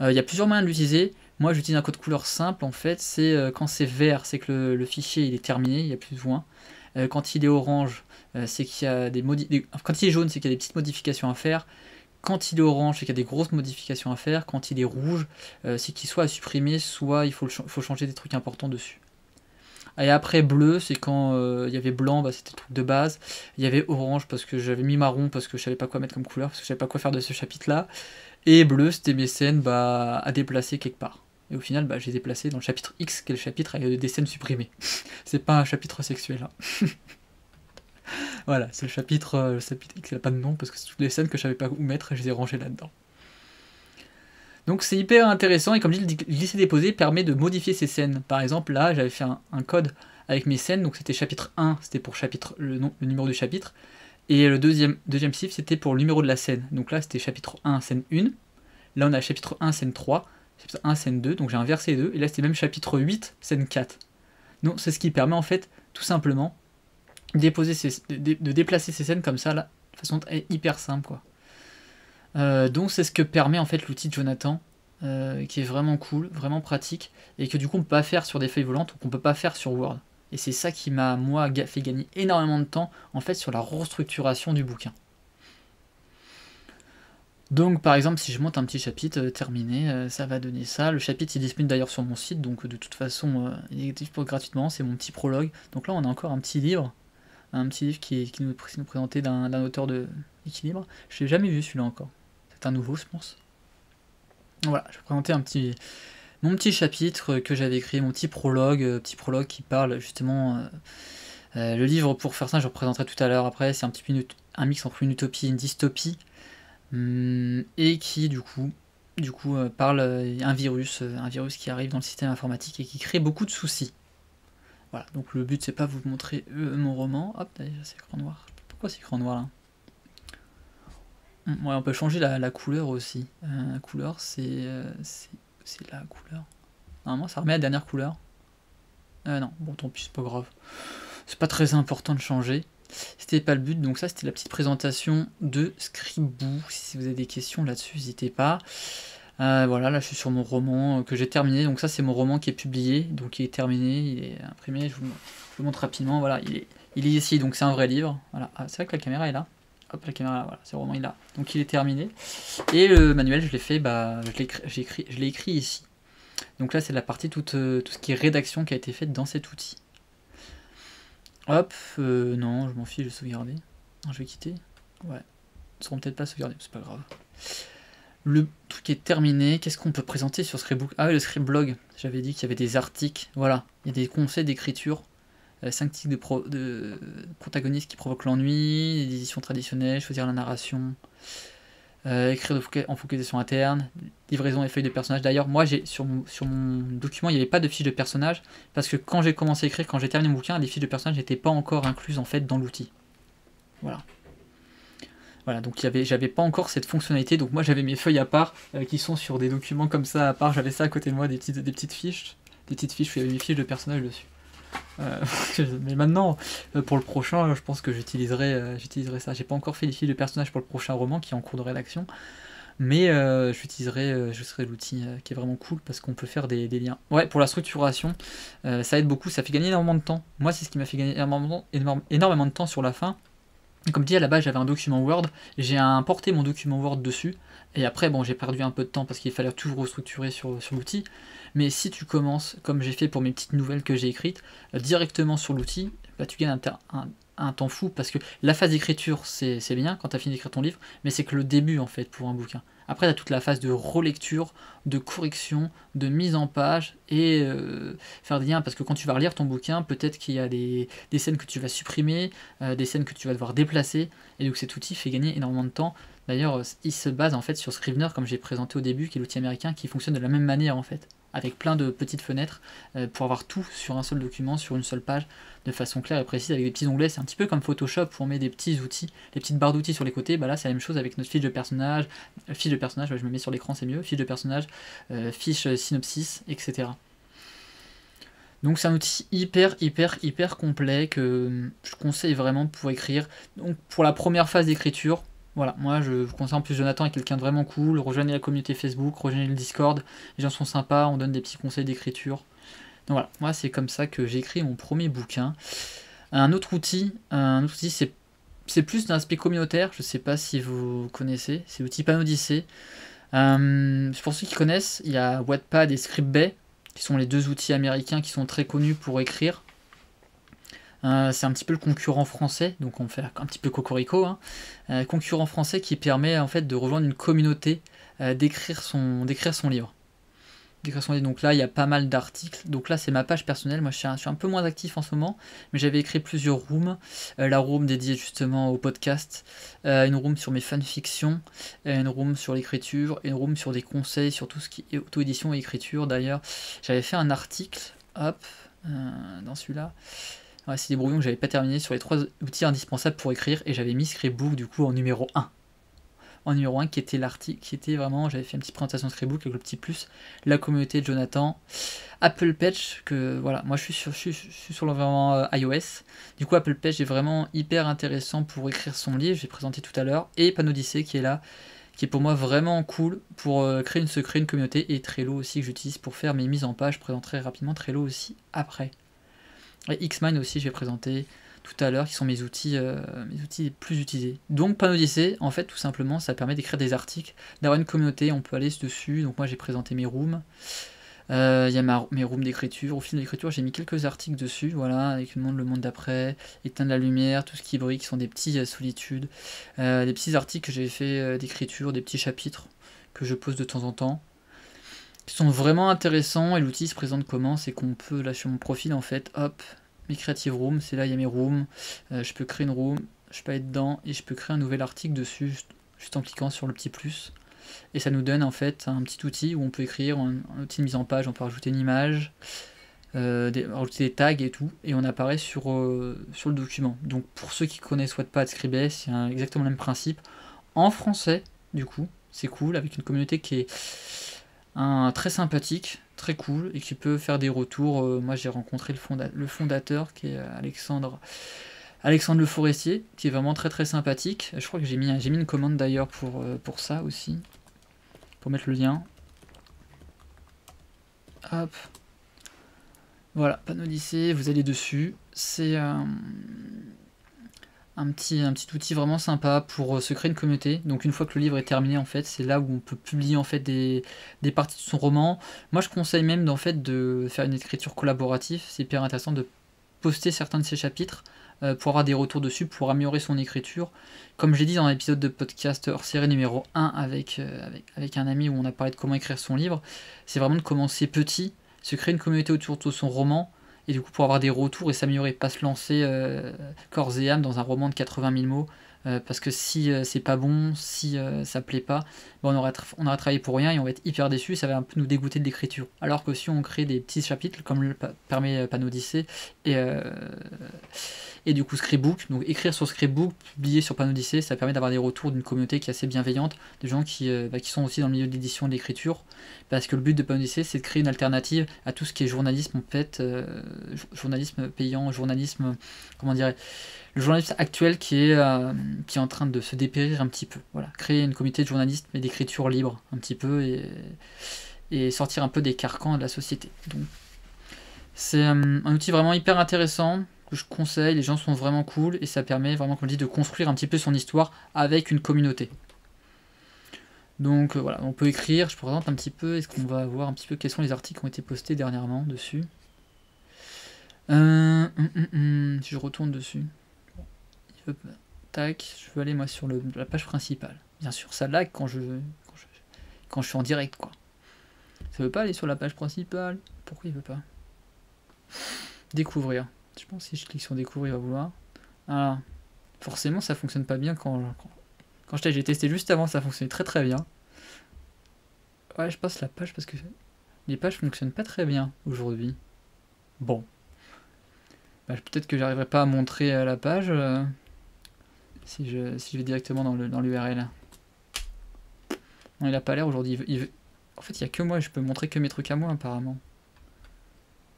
Il y a plusieurs moyens de l'utiliser. Moi j'utilise un code couleur simple en fait, c'est quand c'est vert, c'est que le fichier il est terminé, il n'y a plus besoin. Quand il est orange, c'est qu'il y a quand il est jaune, c'est qu'il y a des petites modifications à faire. Quand il est orange, c'est qu'il y a des grosses modifications à faire. Quand il est rouge, c'est qu'il soit à supprimer, soit il faut changer des trucs importants dessus. Et après bleu, c'est quand il y avait blanc, bah, c'était le truc de base. Il y avait orange parce que j'avais mis marron parce que je savais pas quoi mettre comme couleur, parce que je savais pas quoi faire de ce chapitre-là. Et bleu, c'était mes scènes bah, à déplacer quelque part. Et au final, bah, j'ai déplacé dans le chapitre X, qui est le chapitre avec des scènes supprimées. C'est pas un chapitre sexuel. Hein. Voilà, c'est le chapitre X, il n'a pas de nom parce que c'est toutes les scènes que je savais pas où mettre et je les ai rangées là-dedans. Donc c'est hyper intéressant et comme je dis, le glisser-déposer permet de modifier ces scènes. Par exemple, là, j'avais fait un code avec mes scènes, donc c'était chapitre 1, c'était pour le numéro du chapitre, et le deuxième chiffre, c'était pour le numéro de la scène. Donc là, c'était chapitre 1, scène 1. Là, on a chapitre 1, scène 3, chapitre 1, scène 2, donc j'ai inversé les deux, et là, c'était même chapitre 8, scène 4. Donc c'est ce qui permet en fait, tout simplement, de déplacer ces scènes comme ça, là, de façon hyper simple, quoi. Donc c'est ce que permet en fait l'outil de Jonathan, qui est vraiment cool, vraiment pratique, et que du coup on peut pas faire sur des feuilles volantes ou qu'on peut pas faire sur Word. Et c'est ça qui m'a, moi, fait gagner énormément de temps, en fait, sur la restructuration du bouquin. Donc par exemple, si je monte un petit chapitre terminé, ça va donner ça. Le chapitre est disponible d'ailleurs sur mon site, donc de toute façon, il est disponible gratuitement, c'est mon petit prologue. Donc là, on a encore un petit livre qui nous présentait d'un auteur d'équilibre. Je l'ai jamais vu celui-là encore. C'est un nouveau, je pense. Voilà, je vais présenter mon petit chapitre que j'avais écrit, mon petit prologue qui parle justement. Le livre, pour faire ça, je le représenterai tout à l'heure après, c'est un petit peu un mix entre une utopie et une dystopie. Et qui, du coup parle un virus qui arrive dans le système informatique et qui crée beaucoup de soucis. Voilà, donc le but, c'est pas vous montrer mon roman. Hop, d'ailleurs, c'est écran noir. Pourquoi c'est écran noir là? Ouais, on peut changer la couleur aussi. La couleur, c'est la couleur. Normalement, ça remet la dernière couleur. Non, bon, tant pis, c'est pas grave. C'est pas très important de changer. C'était pas le but, donc ça, c'était la petite présentation de Scribou. Si vous avez des questions là-dessus, n'hésitez pas. Voilà, là, je suis sur mon roman que j'ai terminé. Donc ça, c'est mon roman qui est publié, donc il est terminé, il est imprimé. Je vous montre rapidement. Voilà, il est ici, donc c'est un vrai livre. Voilà, c'est vrai que la caméra est là. Hop, la caméra, voilà, c'est le roman, il est là. Donc il est terminé. Et le manuel, je l'ai fait, bah, je l'ai écrit ici. Donc là, c'est la partie tout ce qui est rédaction qui a été faite dans cet outil. Hop, non, je m'en fiche, je vais sauvegarder. Non, je vais quitter. Ouais, ils seront peut-être pas sauvegardés, c'est pas grave. Le truc est terminé. Qu'est-ce qu'on peut présenter sur Scribook? Ah oui, le Scriblog. J'avais dit qu'il y avait des articles. Voilà, il y a des conseils d'écriture. 5 types de protagonistes qui provoquent l'ennui, des éditions traditionnelles, choisir la narration, écrire en focalisation interne, livraison et feuilles de personnages. D'ailleurs, moi, sur mon document, il n'y avait pas de fiches de personnages, parce que quand j'ai commencé à écrire, quand j'ai terminé mon bouquin, les fiches de personnages n'étaient pas encore incluses en fait dans l'outil. Voilà. Voilà, donc j'avais pas encore cette fonctionnalité, donc moi j'avais mes feuilles à part, qui sont sur des documents comme ça à part, j'avais ça à côté de moi, des petites fiches où il y avait mes fiches de personnages dessus. Mais maintenant, pour le prochain, je pense que j'utiliserai ça. J'ai pas encore fait les fiches de personnages pour le prochain roman qui est en cours de rédaction, mais je serai l'outil qui est vraiment cool parce qu'on peut faire des liens. Ouais, pour la structuration, ça aide beaucoup, ça fait gagner énormément de temps. Moi, c'est ce qui m'a fait gagner énormément de temps sur la fin. Comme dit, à la base, j'avais un document Word, j'ai importé mon document Word dessus, et après, bon, j'ai perdu un peu de temps parce qu'il fallait tout restructurer sur l'outil. Mais si tu commences, comme j'ai fait pour mes petites nouvelles que j'ai écrites, directement sur l'outil, bah, tu gagnes un temps fou, parce que la phase d'écriture, c'est bien quand tu as fini d'écrire ton livre, mais c'est que le début, en fait, pour un bouquin. Après, tu as toute la phase de relecture, de correction, de mise en page, et faire des liens, parce que quand tu vas relire ton bouquin, peut-être qu'il y a des scènes que tu vas supprimer, des scènes que tu vas devoir déplacer, et donc cet outil fait gagner énormément de temps. D'ailleurs, il se base en fait sur Scrivener, comme j'ai présenté au début, qui est l'outil américain, qui fonctionne de la même manière en fait, avec plein de petites fenêtres, pour avoir tout sur un seul document, sur une seule page, de façon claire et précise, avec des petits onglets. C'est un petit peu comme Photoshop, où on met des petits outils, des petites barres d'outils sur les côtés. Bah là, c'est la même chose avec notre fiche de personnage. Fiche de personnage, ouais, je me mets sur l'écran, c'est mieux. Fiche de personnage, fiche synopsis, etc. Donc c'est un outil hyper complet que je conseille vraiment pour écrire. Donc pour la première phase d'écriture, voilà, moi je vous conseille. En plus, Jonathan est quelqu'un de vraiment cool. Rejoignez la communauté Facebook, rejoignez le Discord, les gens sont sympas, on donne des petits conseils d'écriture. Donc voilà, moi c'est comme ça que j'ai écrit mon premier bouquin. Un autre outil c'est plus d'un aspect communautaire, je sais pas si vous connaissez, c'est l'outil Panodyssée. Pour ceux qui connaissent, il y a Wattpad et Scriptbay, qui sont les deux outils américains qui sont très connus pour écrire. C'est un petit peu le concurrent français, donc on fait un petit peu cocorico, hein. Concurrent français qui permet en fait de rejoindre une communauté, d'écrire son livre. Donc là, il y a pas mal d'articles. Donc là, c'est ma page personnelle. Moi, je suis un peu moins actif en ce moment, mais j'avais écrit plusieurs rooms. La room dédiée justement au podcast, une room sur mes fanfictions, une room sur l'écriture, une room sur des conseils sur tout ce qui est auto-édition et écriture. D'ailleurs, j'avais fait un article, hop, dans celui-là. Ouais, c'est des brouillons que j'avais pas terminé sur les 3 outils indispensables pour écrire, et j'avais mis Scribook du coup en numéro 1. En numéro 1, qui était l'article, qui était vraiment, j'avais fait une petite présentation de Scribook avec le petit plus, la communauté de Jonathan, Apple Page, que voilà, moi je suis sur l'environnement iOS, du coup Apple Page est vraiment hyper intéressant pour écrire son livre, j'ai présenté tout à l'heure, et Panodyssey qui est là, qui est pour moi vraiment cool pour créer une communauté, et Trello aussi que j'utilise pour faire mes mises en page, je présenterai rapidement Trello aussi après. Et Xmind aussi, je vais présenter tout à l'heure, qui sont mes outils les plus utilisés. Donc Panodyssey, en fait, tout simplement, ça permet d'écrire des articles, d'avoir une communauté, on peut aller dessus. Donc moi, j'ai présenté mes rooms. Il y a mes rooms d'écriture. Au fil de l'écriture, j'ai mis quelques articles dessus, voilà, avec le monde d'après, éteindre la lumière, tout ce qui brille, qui sont des petits solitudes, des petits articles que j'ai fait d'écriture, des petits chapitres que je pose de temps en temps, qui sont vraiment intéressants. Et l'outil se présente comment? C'est qu'on peut, là sur mon profil, en fait, hop, mes creative rooms, c'est là, il y a mes rooms, je peux créer une room, je peux aller dedans, et je peux créer un nouvel article dessus, juste en cliquant sur le petit plus. Et ça nous donne en fait un petit outil où on peut écrire, un outil de mise en page, on peut rajouter une image, rajouter des tags et tout, et on apparaît sur le document. Donc pour ceux qui connaissent Wattpad, Scribd, c'est exactement le même principe. En français, du coup, c'est cool, avec une communauté qui est très sympathique, très cool, et qui peut faire des retours. Moi j'ai rencontré le fondateur qui est Alexandre Le Forestier, qui est vraiment très très sympathique. Je crois que j'ai mis une commande d'ailleurs pour ça aussi, pour mettre le lien. Hop. Voilà, Panodyssey, vous allez dessus. C'est un petit outil vraiment sympa pour se créer une communauté. Donc une fois que le livre est terminé, en fait, c'est là où on peut publier en fait des parties de son roman. Moi je conseille même en fait de faire une écriture collaborative. C'est hyper intéressant de poster certains de ces chapitres pour avoir des retours dessus, pour améliorer son écriture. Comme j'ai dit dans l'épisode de podcast hors série numéro 1 avec un ami où on a parlé de comment écrire son livre, c'est vraiment de commencer petit, se créer une communauté autour de son roman, et du coup pour avoir des retours et s'améliorer, pas se lancer corps et âme dans un roman de 80 000 mots, parce que si c'est pas bon, si ça plaît pas, ben on aura travaillé pour rien et on va être hyper déçu, et ça va un peu nous dégoûter de l'écriture. Alors que si on crée des petits chapitres, comme le permet Panodyssey, et du coup Scribook, donc écrire sur Scribook, publier sur Panodyssey, ça permet d'avoir des retours d'une communauté qui est assez bienveillante, de gens qui sont aussi dans le milieu de l'édition et de l'écriture, parce que le but de Panodyssey, c'est de créer une alternative à tout ce qui est journalisme en fait, journalisme payant, journalisme, comment dirais, le journalisme actuel qui est en train de se dépérir un petit peu. Voilà, créer une communauté de journalistes et d'écriture libre un petit peu, et sortir un peu des carcans de la société. Donc c'est un outil vraiment hyper intéressant que je conseille, les gens sont vraiment cool, et ça permet vraiment, comme je dis, de construire un petit peu son histoire avec une communauté. Donc voilà, on peut écrire, je présente un petit peu, est-ce qu'on va voir un petit peu quels sont les articles qui ont été postés dernièrement dessus. Si je retourne dessus, tac, je veux aller moi sur la page principale. Bien sûr, ça lag quand je suis en direct, quoi. Ça veut pas aller sur la page principale. Pourquoi il veut pas? Découvrir. Je pense que si je clique sur découvrir, il va vouloir. Ah, forcément, ça fonctionne pas bien quand j'ai testé juste avant, ça fonctionnait très très bien. Ouais, je passe la page parce que les pages fonctionnent pas très bien aujourd'hui. Bon. Bah, peut-être que j'arriverai pas à montrer la page si je vais directement dans l'URL. Non, il a pas l'air aujourd'hui. En fait, il n'y a que moi, je peux montrer que mes trucs à moi apparemment.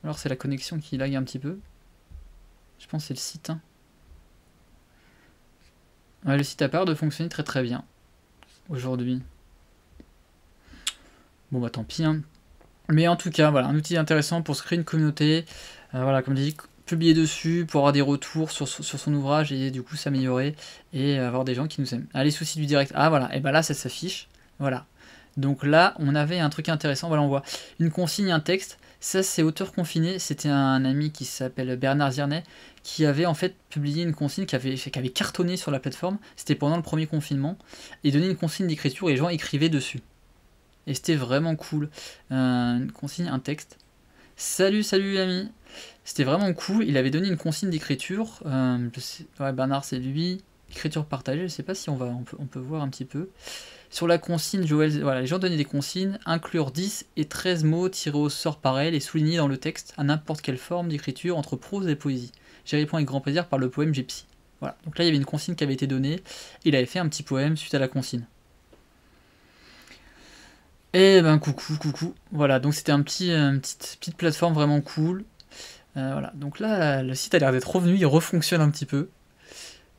Alors c'est la connexion qui lag un petit peu. Je pense que c'est le site. Hein. Ouais, le site a pas l'air de fonctionner très très bien aujourd'hui. Bon bah tant pis. Hein. Mais en tout cas, voilà, un outil intéressant pour se créer une communauté. Voilà, comme je dis, publier dessus pour avoir des retours sur son ouvrage et du coup s'améliorer et avoir des gens qui nous aiment. Ah, les soucis du direct. Ah voilà, et bah là ça s'affiche. Voilà. Donc là, on avait un truc intéressant. Voilà, on voit une consigne, un texte. Ça, c'est Auteur Confiné. C'était un ami qui s'appelle Bernard Ziernet, qui avait en fait publié une consigne qui avait cartonné sur la plateforme. C'était pendant le premier confinement. Et donnait une consigne d'écriture et les gens écrivaient dessus. Et c'était vraiment cool. Une consigne, un texte. Salut, salut ami. C'était vraiment cool. Il avait donné une consigne d'écriture. Ouais, Bernard, c'est lui. Écriture partagée. Je sais pas si on peut voir un petit peu. Sur la consigne, Joël, voilà, les gens donnaient des consignes, inclure 10 et 13 mots tirés au sort par elle et soulignés dans le texte à n'importe quelle forme d'écriture entre prose et poésie. J'y réponds avec grand plaisir par le poème Gypsy. Voilà, donc là il y avait une consigne qui avait été donnée, et il avait fait un petit poème suite à la consigne. Et ben coucou, voilà, donc c'était une petite plateforme vraiment cool. Voilà, donc là le site a l'air d'être revenu, il refonctionne un petit peu.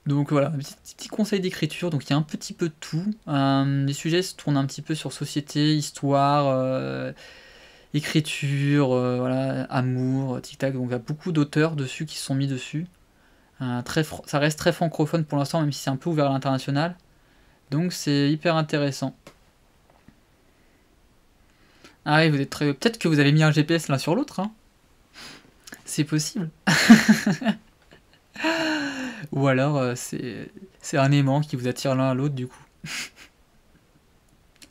Donc voilà, un petit conseil d'écriture, donc il y a un petit peu de tout. Les sujets se tournent un petit peu sur société, histoire, écriture, voilà, amour, tic-tac, donc il y a beaucoup d'auteurs dessus qui se sont mis dessus. Ça reste très francophone pour l'instant, même si c'est un peu ouvert à l'international. Donc c'est hyper intéressant. Ah oui, vous êtes très... Peut-être que vous avez mis un GPS l'un sur l'autre, hein. C'est possible. Ou alors c'est un aimant qui vous attire l'un à l'autre du coup.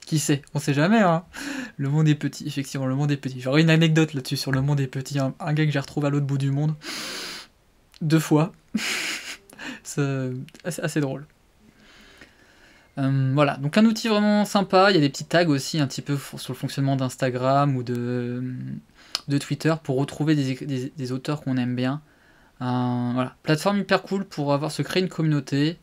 Qui sait? On sait jamais, hein. Le monde est petit, effectivement, le monde est petit. J'aurais une anecdote là-dessus sur le monde est petit. Un gars que j'ai retrouvé à l'autre bout du monde. 2 fois. C'est assez drôle. Voilà, donc un outil vraiment sympa. Il y a des petits tags aussi un petit peu sur le fonctionnement d'Instagram ou de Twitter pour retrouver des auteurs qu'on aime bien. Voilà, plateforme hyper cool pour se créer une communauté.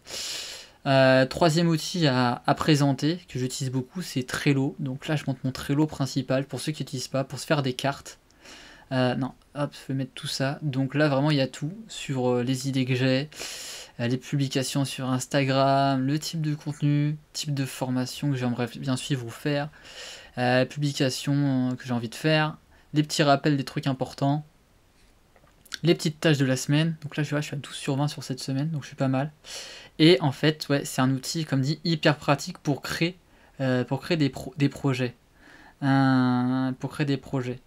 Troisième outil à présenter, que j'utilise beaucoup, c'est Trello. Donc là, je montre mon Trello principal, pour ceux qui n'utilisent pas, pour se faire des cartes. Non, hop, je vais mettre tout ça. Donc là, vraiment, il y a tout sur les idées que j'ai, les publications sur Instagram, le type de contenu, type de formation que j'aimerais bien suivre ou faire, publications que j'ai envie de faire, des petits rappels des trucs importants, les petites tâches de la semaine. Donc là, je suis à 12 sur 20 sur cette semaine, donc je suis pas mal. Et en fait, ouais, c'est un outil, comme dit, hyper pratique pour créer des projets. Pour créer des projets.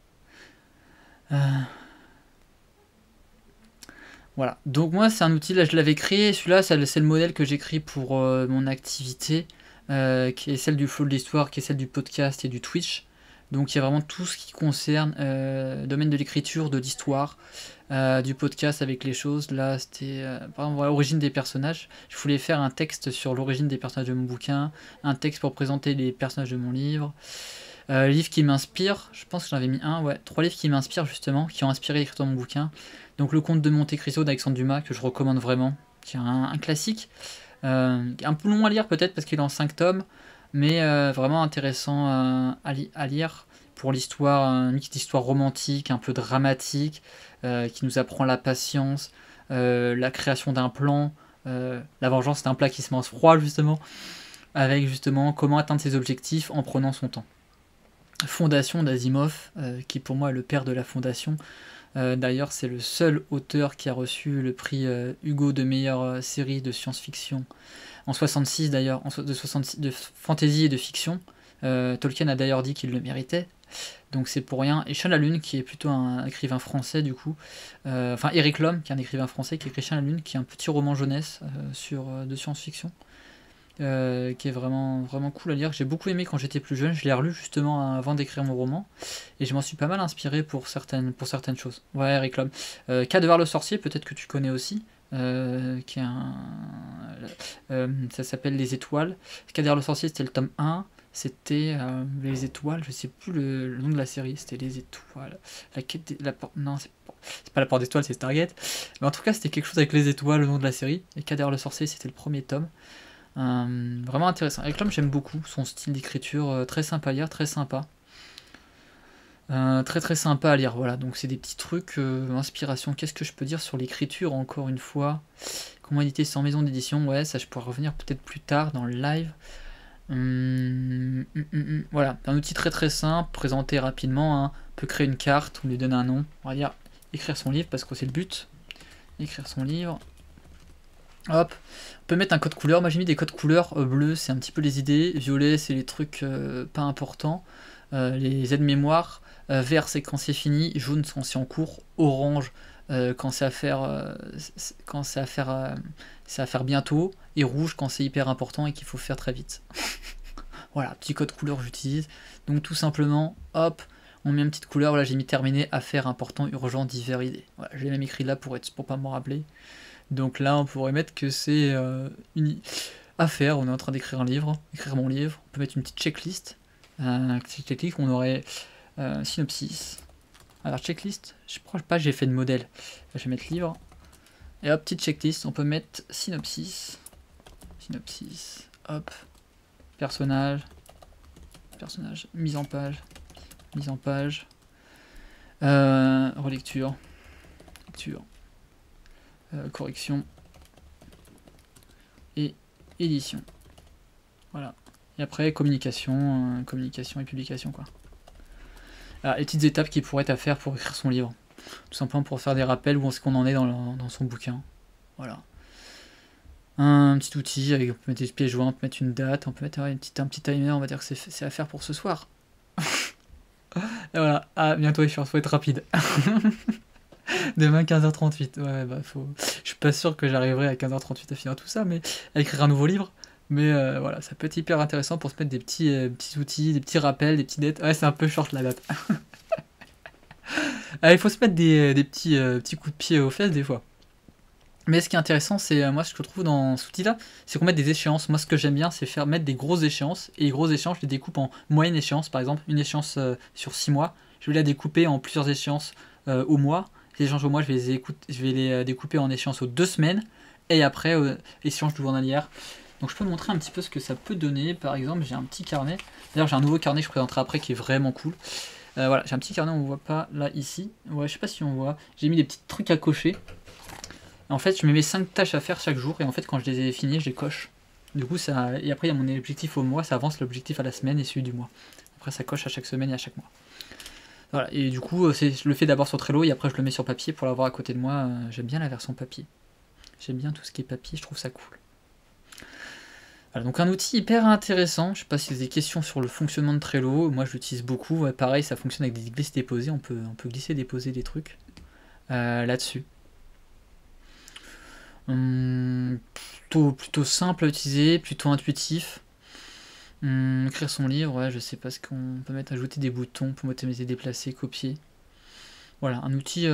Voilà. Donc moi, c'est un outil, là, je l'avais créé. Celui-là, c'est le modèle que j'écris pour mon activité, qui est celle du flow de l'histoire, qui est celle du podcast et du Twitch. Donc il y a vraiment tout ce qui concerne le domaine de l'écriture, de l'histoire, du podcast avec les choses. Là, c'était par exemple l'origine des personnages. Je voulais faire un texte sur l'origine des personnages de mon bouquin, un texte pour présenter les personnages de mon livre. Livre qui m'inspire, je pense que j'en avais mis 3 livres qui m'inspirent justement, qui ont inspiré l'écriture de mon bouquin. Donc Le Comte de Monte Cristo d'Alexandre Dumas, que je recommande vraiment, qui est un classique. Un peu long à lire peut-être parce qu'il est en 5 tomes, mais vraiment intéressant à lire pour l'histoire, une petite histoire romantique, un peu dramatique, qui nous apprend la patience, la création d'un plan, la vengeance c'est un plat qui se mange froid justement, avec justement comment atteindre ses objectifs en prenant son temps. Fondation d'Asimov, qui pour moi est le père de la Fondation. D'ailleurs, c'est le seul auteur qui a reçu le prix Hugo de meilleure série de science-fiction en 66 d'ailleurs, de fantasy et de fiction. Tolkien a d'ailleurs dit qu'il le méritait, donc c'est pour rien. Et Chien de la Lune, qui est plutôt un écrivain français du coup, enfin Eric Lhomme, qui est un écrivain français qui écrit Chien de la Lune, qui est un petit roman jeunesse de science-fiction. Qui est vraiment, vraiment cool à lire. J'ai beaucoup aimé quand j'étais plus jeune, je l'ai relu justement avant d'écrire mon roman, et je m'en suis pas mal inspiré pour certaines choses. Ouais, Eric Lhomme. Cas de Var le sorcier, peut-être que tu connais aussi, qui est ça s'appelle Les Étoiles. Cas de Var le sorcier, c'était le tome 1, c'était Les Étoiles, je sais plus le nom de la série, c'était Les Étoiles. Non, c'est pas la porte d'étoiles, c'est Stargate. Mais en tout cas, c'était quelque chose avec les étoiles, le nom de la série. Et Cas de Var le sorcier, c'était le premier tome. Vraiment intéressant. Avec l'homme, j'aime beaucoup son style d'écriture, très sympa à lire, très sympa. Très sympa à lire, voilà. Donc c'est des petits trucs, inspiration. Qu'est-ce que je peux dire sur l'écriture, encore une fois? Comment éditer sans maison d'édition? Ouais, ça je pourrais revenir peut-être plus tard dans le live. Voilà, un outil très simple, présenté rapidement, hein. On peut créer une carte, on lui donne un nom. On va dire écrire son livre parce que c'est le but. Écrire son livre. Hop, on peut mettre un code couleur. Moi j'ai mis des codes couleurs. Bleu c'est un petit peu les idées, violet c'est les trucs pas importants, les aides-mémoire, vert c'est quand c'est fini, jaune quand c'est en cours, orange quand c'est à faire, quand c'est à faire bientôt, et rouge quand c'est hyper important et qu'il faut faire très vite. Voilà, petit code couleur j'utilise. Donc tout simplement, hop, on met une petite couleur. Là j'ai mis terminé, à faire, important, urgent, divers, idées. Voilà, j'ai même écrit là pour pas m'en rappeler. Donc là on pourrait mettre que c'est à faire. On est en train d'écrire un livre, écrire mon livre. On peut mettre une petite checklist. Checklist, on aurait synopsis. Alors checklist, je crois pas que j'ai fait de modèle. Là, je vais mettre livre. Et hop, petite checklist, on peut mettre synopsis. Synopsis, hop. Personnage. Personnage, mise en page. Mise en page. Relecture. Lecture. Correction. Et édition. Voilà. Et après, communication, communication et publication, quoi. Alors, les petites étapes qui pourraient être à faire pour écrire son livre. Tout simplement pour faire des rappels où est-ce qu'on en est dans son bouquin. Voilà. Un petit outil, avec, on peut mettre des pièces jointes, on peut mettre une date, on peut mettre un petit timer, on va dire que c'est à faire pour ce soir. Et voilà, à bientôt les faut être rapide. Demain 15h38, ouais bah je suis pas sûr que j'arriverai à 15h38 à finir tout ça, mais à écrire un nouveau livre. Mais voilà, ça peut être hyper intéressant pour se mettre des petits outils, des petits rappels, des petits dates. Ouais, c'est un peu short la date. Il faut se mettre des petits coups de pied aux fesses des fois. Mais ce qui est intéressant, c'est moi ce que je trouve dans cet outil-là, c'est qu'on met des échéances. Moi ce que j'aime bien, c'est mettre des grosses échéances. Et les grosses échéances, je les découpe en moyenne échéance. Par exemple, une échéance sur 6 mois, je vais la découper en plusieurs échéances au mois. Les échéances au mois, je vais les découper en échéances aux 2 semaines. Et après, échéances journalières. Donc je peux montrer un petit peu ce que ça peut donner. Par exemple, j'ai un petit carnet. D'ailleurs, j'ai un nouveau carnet que je présenterai après qui est vraiment cool. Voilà, j'ai un petit carnet, on ne voit pas là, ici. Ouais, je sais pas si on voit. J'ai mis des petits trucs à cocher. En fait, je me mets 5 tâches à faire chaque jour, et en fait, quand je les ai finies, je les coche. Du coup, ça. Et après, il y a mon objectif au mois, ça avance l'objectif à la semaine et celui du mois. Après, ça coche à chaque semaine et à chaque mois. Voilà, et du coup, je le fais d'abord sur Trello, et après, je le mets sur papier pour l'avoir à côté de moi. J'aime bien la version papier. J'aime bien tout ce qui est papier, je trouve ça cool. Voilà, donc un outil hyper intéressant. Je sais pas si vous avez des questions sur le fonctionnement de Trello. Moi, je l'utilise beaucoup. Ouais, pareil, ça fonctionne avec des glisser-déposer. On peut glisser déposer des trucs là-dessus. Plutôt simple à utiliser, plutôt intuitif. Écrire son livre, ouais, je sais pas ce qu'on peut mettre, ajouter des boutons pour automatiser, déplacer, copier. Voilà, un outil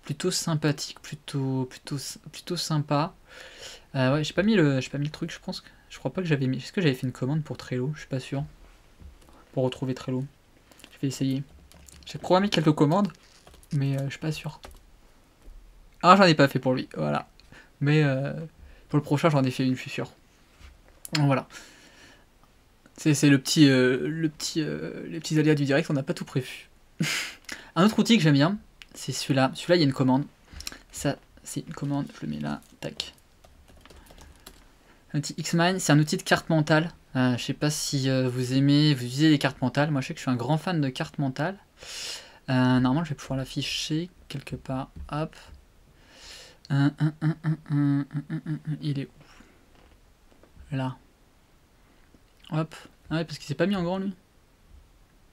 plutôt sympathique, plutôt sympa. Ouais, j'ai pas mis le truc, je crois pas que j'avais mis. Est-ce que j'avais fait une commande pour Trello? Je suis pas sûr. Pour retrouver Trello. Je vais essayer. J'ai programmé quelques commandes, mais je suis pas sûr. Ah, j'en ai pas fait pour lui, voilà. Mais pour le prochain, j'en ai fait une, je suis sûr. Voilà. C'est les petits aléas du direct, on n'a pas tout prévu. Un autre outil que j'aime bien, c'est celui-là. Celui-là, il y a une commande. Ça, c'est une commande, je le mets là, tac. L'outil Xmine, c'est un outil de carte mentale. Je sais pas si vous utilisez les cartes mentales. Moi, je sais que je suis un grand fan de cartes mentales. Normalement, je vais pouvoir l'afficher quelque part. Hop. Il est où? Là. Hop. Ah ouais, parce qu'il s'est pas mis en grand, lui.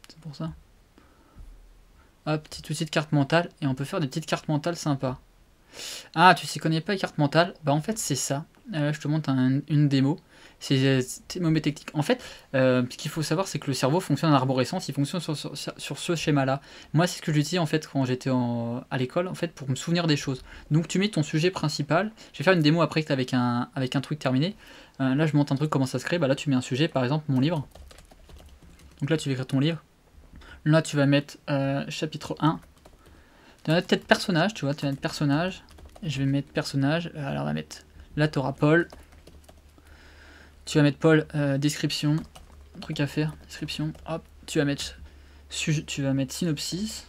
C'est pour ça. Hop, petit outil de carte mentale. Et on peut faire des petites cartes mentales sympas. Ah, tu sais, connais pas les cartes mentales? Bah, en fait, c'est ça. Là, je te montre une démo. C'est mauvais technique. En fait, ce qu'il faut savoir, c'est que le cerveau fonctionne en arborescence. Il fonctionne sur ce schéma-là. Moi, c'est ce que j'utilise en fait quand j'étais à l'école, en fait, pour me souvenir des choses. Donc, tu mets ton sujet principal. Je vais faire une démo après avec un truc terminé. Là, je montre un truc, comment ça se crée. Bah, là, tu mets un sujet, par exemple, mon livre. Donc là, tu vas écrire ton livre. Là, tu vas mettre chapitre 1. Tu vas mettre peut-être personnage, tu vois. Tu vas mettre personnage. Je vais mettre personnage. Alors, on va mettre. Là, tu auras Paul. Tu vas mettre Paul, description, truc à faire, description, hop, tu vas mettre synopsis.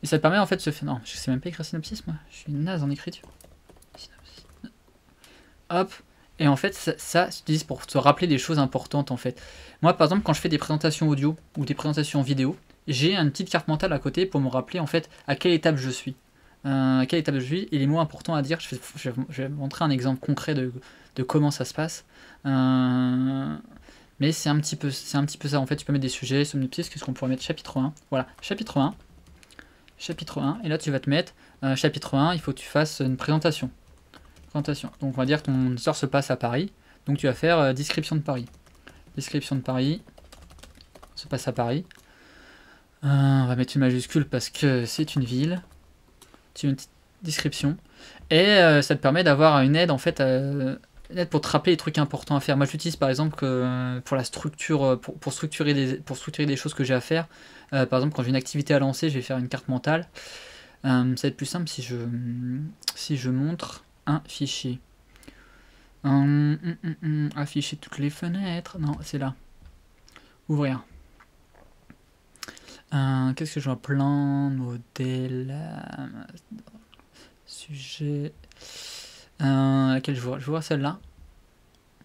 Et ça te permet en fait de se faire. Non, je sais même pas écrire synopsis, moi, je suis naze en écriture. Synopsis. Hop, et en fait, ça s'utilise pour te rappeler des choses importantes en fait. Moi, par exemple, quand je fais des présentations audio ou des présentations vidéo, j'ai une petite carte mentale à côté pour me rappeler en fait à quelle étape je suis. À quelle étape je suis et les mots importants à dire. Je vais montrer un exemple concret de comment ça se passe. Mais c'est un petit peu ça. En fait, tu peux mettre des sujets, synopsis, qu'est-ce qu'on pourrait mettre? Chapitre 1. Voilà, chapitre 1. Chapitre 1. Et là, tu vas te mettre chapitre 1, il faut que tu fasses une présentation. Donc, on va dire que ton histoire se passe à Paris. Donc, tu vas faire description de Paris. Description de Paris. Se passe à Paris. On va mettre une majuscule parce que c'est une ville. Tu mets une petite description. Et ça te permet d'avoir une aide en fait. Une aide pour te rappeler les trucs importants à faire. Moi j'utilise par exemple pour la structure, pour structurer des choses que j'ai à faire. Par exemple quand j'ai une activité à lancer, je vais faire une carte mentale. Ça va être plus simple si je montre un fichier. Afficher toutes les fenêtres. Non, c'est là. Ouvrir. Qu'est-ce que je vois? Plan, modèle, sujet. Laquelle je vois? Je vois celle-là.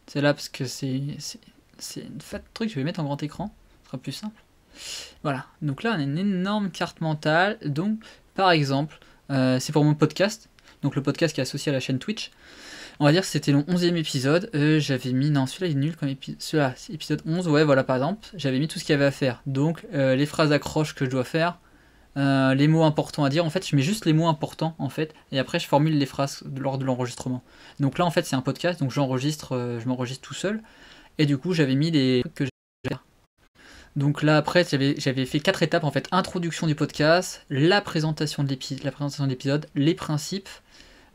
Celle-là parce que c'est une fat truc. Je vais mettre en grand écran. Ce sera plus simple. Voilà. Donc là, on a une énorme carte mentale. Donc, par exemple, c'est pour mon podcast. Donc le podcast qui est associé à la chaîne Twitch. On va dire que c'était le 11e épisode. J'avais mis... Non, celui-là il est nul comme épisode. Celui-là, c'est épisode 11. Ouais, voilà, par exemple. J'avais mis tout ce qu'il y avait à faire. Donc, les phrases accroches que je dois faire. Les mots importants à dire. En fait, je mets juste les mots importants, en fait. Et après, je formule les phrases lors de l'enregistrement. Donc là, en fait, c'est un podcast. Donc, je m'enregistre tout seul. Et du coup, j'avais mis les trucs que j'avais à faire. Donc là, après, j'avais fait 4 étapes, en fait. Introduction du podcast, la présentation de l'épisode, les principes,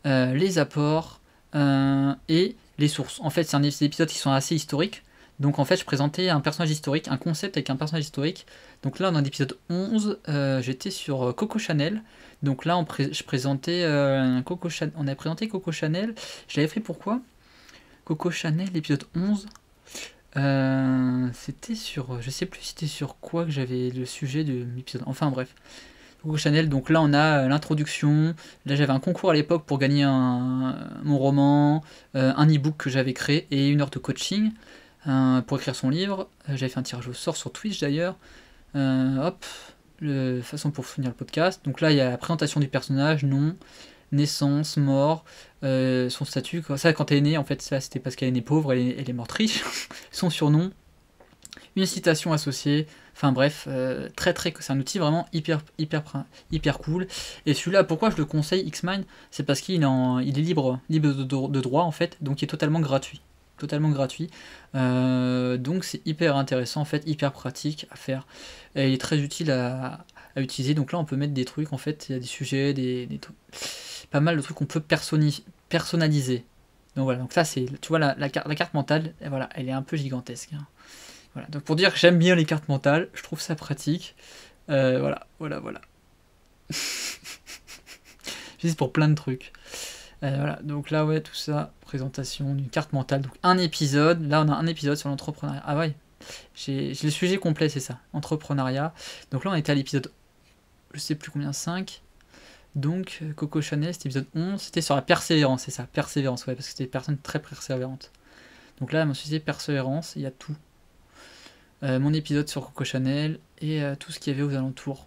les apports et les sources. En fait, c'est des épisodes qui sont assez historiques. Donc en fait, je présentais un personnage historique, un concept avec un personnage historique. Donc là, dans l'épisode 11, j'étais sur Coco Chanel. Donc là, je présentais Coco Chanel. On a présenté Coco Chanel. Je l'avais fait pourquoi? Coco Chanel, l'épisode 11. C'était sur... Je sais plus c'était sur quoi que j'avais le sujet de l'épisode. Enfin bref. Coco Chanel, donc là on a l'introduction, là j'avais un concours à l'époque pour gagner mon roman, un e-book que j'avais créé et 1 heure de coaching pour écrire son livre. J'avais fait un tirage au sort sur Twitch d'ailleurs. Hop, façon pour soutenir le podcast. Donc là il y a la présentation du personnage, nom, naissance, mort, son statut. Ça quand elle est née, en fait ça c'était parce qu'elle est née pauvre, elle est morte riche. Son surnom, une citation associée. Enfin bref, c'est un outil vraiment hyper cool. Et celui-là, pourquoi je le conseille, Xmind, c'est parce qu'il est libre de droit en fait, donc il est totalement gratuit. Donc c'est hyper intéressant en fait, hyper pratique à faire. Et il est très utile à utiliser. Donc là, on peut mettre des trucs en fait, il y a des sujets, des trucs, pas mal de trucs qu'on peut personnaliser. Donc voilà, donc ça c'est, tu vois la carte mentale, et voilà, elle est un peu gigantesque. Hein. Voilà, donc pour dire que j'aime bien les cartes mentales, je trouve ça pratique. Voilà. Juste pour plein de trucs. Voilà, donc là, ouais, tout ça, présentation d'une carte mentale. Donc un épisode, là on a un épisode sur l'entrepreneuriat. Ah ouais, j'ai le sujet complet, c'est ça, entrepreneuriat. Donc là on était à l'épisode, je sais plus combien, 5. Donc Coco Chanel, c'était épisode 11, c'était sur la persévérance, c'est ça, persévérance, ouais, parce que c'était des personnes très persévérantes. Donc là, mon sujet persévérance, il y a tout. Mon épisode sur Coco Chanel et tout ce qu'il y avait aux alentours.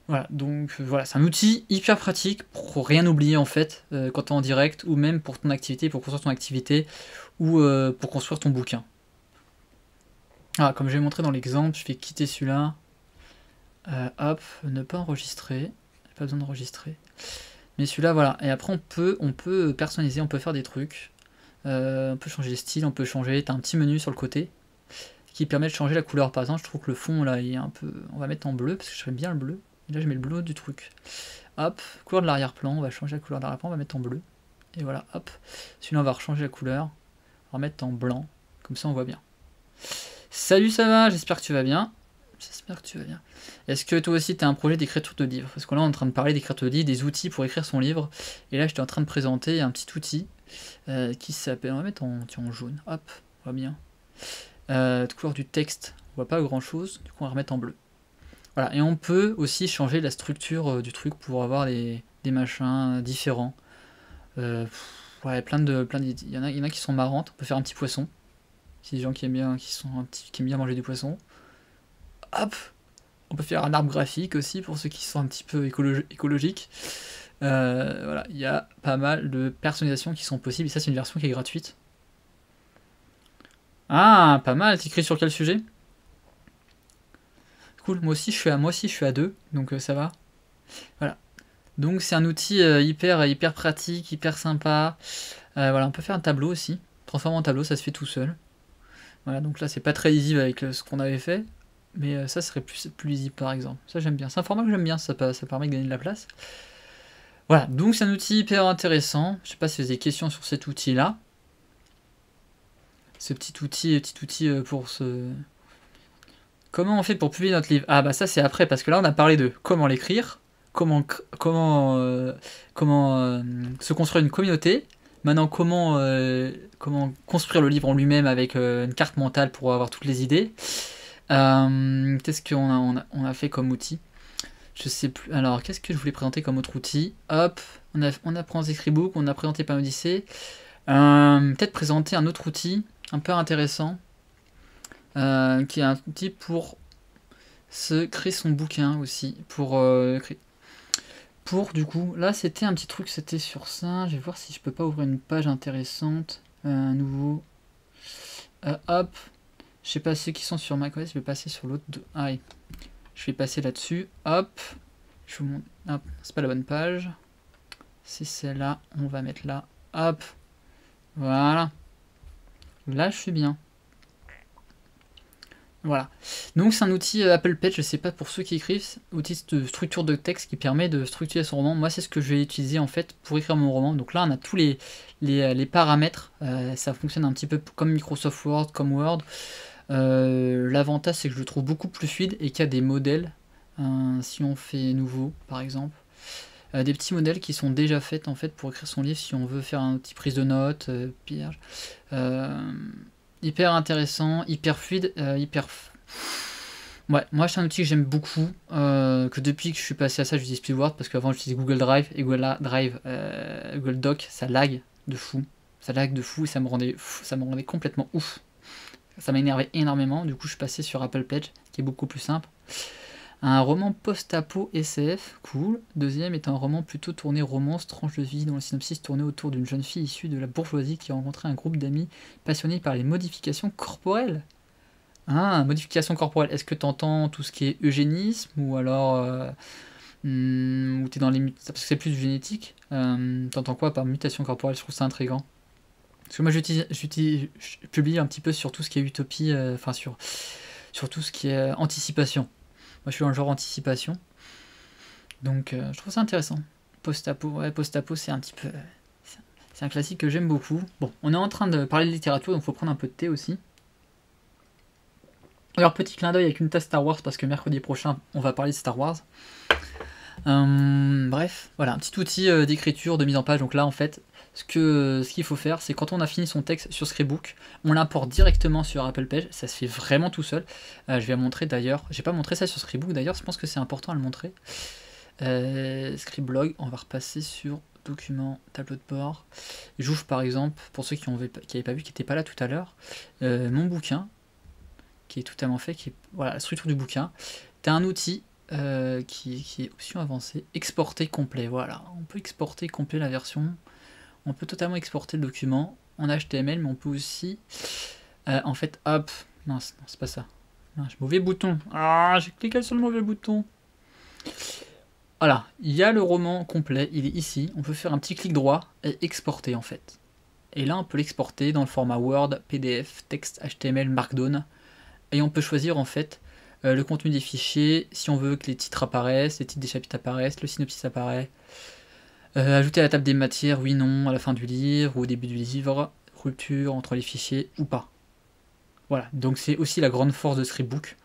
Voilà, donc voilà, c'est un outil hyper pratique pour rien oublier en fait quand tu es en direct ou même pour ton activité, pour construire ton activité ou pour construire ton bouquin. Ah, comme je l'ai montré dans l'exemple, je vais quitter celui-là. Hop, ne pas enregistrer. Pas besoin d'enregistrer. Mais celui-là, voilà. Et après, on peut personnaliser, on peut faire des trucs. On peut changer les styles, on peut changer. T'as un petit menu sur le côté qui permet de changer la couleur. Par exemple, je trouve que le fond là il est un peu. On va mettre en bleu parce que j'aime bien le bleu. Et là, je mets le bleu du truc. Hop, couleur de l'arrière-plan. On va changer la couleur de l'arrière-plan. On va mettre en bleu. Et voilà, hop. Celui-là, on va rechanger la couleur. On va mettre en blanc. Comme ça, on voit bien. Salut, ça va? J'espère que tu vas bien. Est-ce que toi aussi tu as un projet d'écriture de livre? Parce que là on est en train de parler d'écriture de livre, des outils pour écrire son livre. Et là j'étais en train de présenter un petit outil qui s'appelle, on va mettre en jaune, hop, on voit bien. Couleur du texte, on voit pas grand chose, du coup on va remettre en bleu. Voilà, et on peut aussi changer la structure du truc pour avoir des machins différents. Ouais, il y en a qui sont marrantes, on peut faire un petit poisson. Si des gens qui aiment bien, qui aiment bien manger du poisson. Hop, On peut faire un arbre graphique aussi pour ceux qui sont un petit peu écologiques. Voilà, il y a pas mal de personnalisations qui sont possibles. Et ça, c'est une version qui est gratuite. Ah, pas mal. T'écris sur quel sujet? Cool. Moi aussi, je suis à 2, donc ça va. Voilà. Donc c'est un outil hyper pratique, hyper sympa. Voilà, on peut faire un tableau aussi. Transformer en tableau, ça se fait tout seul. Voilà, donc là, c'est pas très lisible avec ce qu'on avait fait. Mais ça serait plus lisible par exemple. Ça j'aime bien. C'est un format que j'aime bien, ça permet de gagner de la place. Voilà, donc c'est un outil hyper intéressant. Je sais pas si vous avez des questions sur cet outil-là. Ce petit outil pour ce... Comment on fait pour publier notre livre? Ah bah ça c'est après, parce que là on a parlé de comment l'écrire, comment se construire une communauté. Maintenant comment construire le livre en lui-même avec une carte mentale pour avoir toutes les idées. Qu'est-ce qu'on a fait comme outil? Je sais plus. Alors, qu'est-ce que je voulais présenter comme autre outil? Hop, on a présenté Scribook, on a présenté Panodicée. Peut-être présenter un autre outil un peu intéressant, qui est un outil pour se créer son bouquin aussi. Du coup, là c'était un petit truc, c'était sur ça. Je vais voir si je peux pas ouvrir une page intéressante. Nouveau. Hop. Je sais pas, ceux qui sont sur macOS, je vais passer sur l'autre. Ah oui. Je vais passer là-dessus. Hop. Hop. C'est pas la bonne page. C'est celle-là. On va mettre là. Hop. Voilà. Là, je suis bien. Voilà. Donc c'est un outil Apple Page, je sais pas pour ceux qui écrivent, outil de structure de texte qui permet de structurer son roman. Moi c'est ce que je vais utiliser en fait pour écrire mon roman. Donc là on a tous les paramètres, ça fonctionne un petit peu comme Microsoft Word, comme Word. L'avantage c'est que je le trouve beaucoup plus fluide et qu'il y a des modèles, si on fait nouveau par exemple. Des petits modèles qui sont déjà faits en fait pour écrire son livre si on veut faire un petit prise de notes, pillage. Hyper intéressant, hyper fluide, Ouais, moi c'est un outil que j'aime beaucoup, que depuis que je suis passé à ça j'utilise plus Word parce qu'avant j'utilisais Google Drive et Google Doc, ça lag de fou. Ça lag de fou et ça me rendait complètement ouf. Ça m'énervait énormément, du coup je suis passé sur Apple Page qui est beaucoup plus simple. Un roman post-apo SF, cool. Deuxième est un roman plutôt tourné romance, tranche de vie, dont le synopsis tournait autour d'une jeune fille issue de la bourgeoisie qui a rencontré un groupe d'amis passionnés par les modifications corporelles. Ah, modification corporelle, est-ce que t'entends tout ce qui est eugénisme ou alors ou t'es dans les parce que c'est plus du génétique, t'entends quoi par mutation corporelle? Je trouve ça intriguant. Parce que moi je publie un petit peu sur tout ce qui est utopie, enfin sur tout ce qui est anticipation. Moi je suis dans le genre anticipation. Donc je trouve ça intéressant. Post-apo, ouais, post-apo c'est un petit peu. C'est un classique que j'aime beaucoup. Bon, on est en train de parler de littérature, donc il faut prendre un peu de thé aussi. Alors petit clin d'œil avec une tasse Star Wars parce que mercredi prochain on va parler de Star Wars. Bref, voilà, un petit outil d'écriture, de mise en page. Donc là en fait, ce qu'il faut faire, c'est quand on a fini son texte sur Scribook, on l'importe directement sur Apple Page, ça se fait vraiment tout seul. Je vais montrer d'ailleurs, j'ai pas montré ça sur Scribook d'ailleurs, je pense que c'est important à le montrer. Scriblog, on va repasser sur document, tableau de bord. J'ouvre par exemple, pour ceux qui n'avaient pas vu, qui n'étaient pas là tout à l'heure, mon bouquin, qui est totalement fait, qui est voilà, la structure du bouquin. Tu as un outil qui est option avancée, exporter complet. Voilà, on peut exporter complet la version. On peut totalement exporter le document en HTML, mais on peut aussi, en fait, hop, non, c'est pas ça. Mauvais bouton. Ah, j'ai cliqué sur le mauvais bouton. Voilà, il y a le roman complet, il est ici. On peut faire un petit clic droit et exporter en fait. Et là, on peut l'exporter dans le format Word, PDF, texte, HTML, Markdown. Et on peut choisir en fait le contenu des fichiers, si on veut que les titres apparaissent, les titres des chapitres apparaissent, le synopsis apparaît. Ajouter à la table des matières, oui, non, à la fin du livre ou au début du livre, rupture entre les fichiers ou pas. Voilà, donc c'est aussi la grande force de Scribook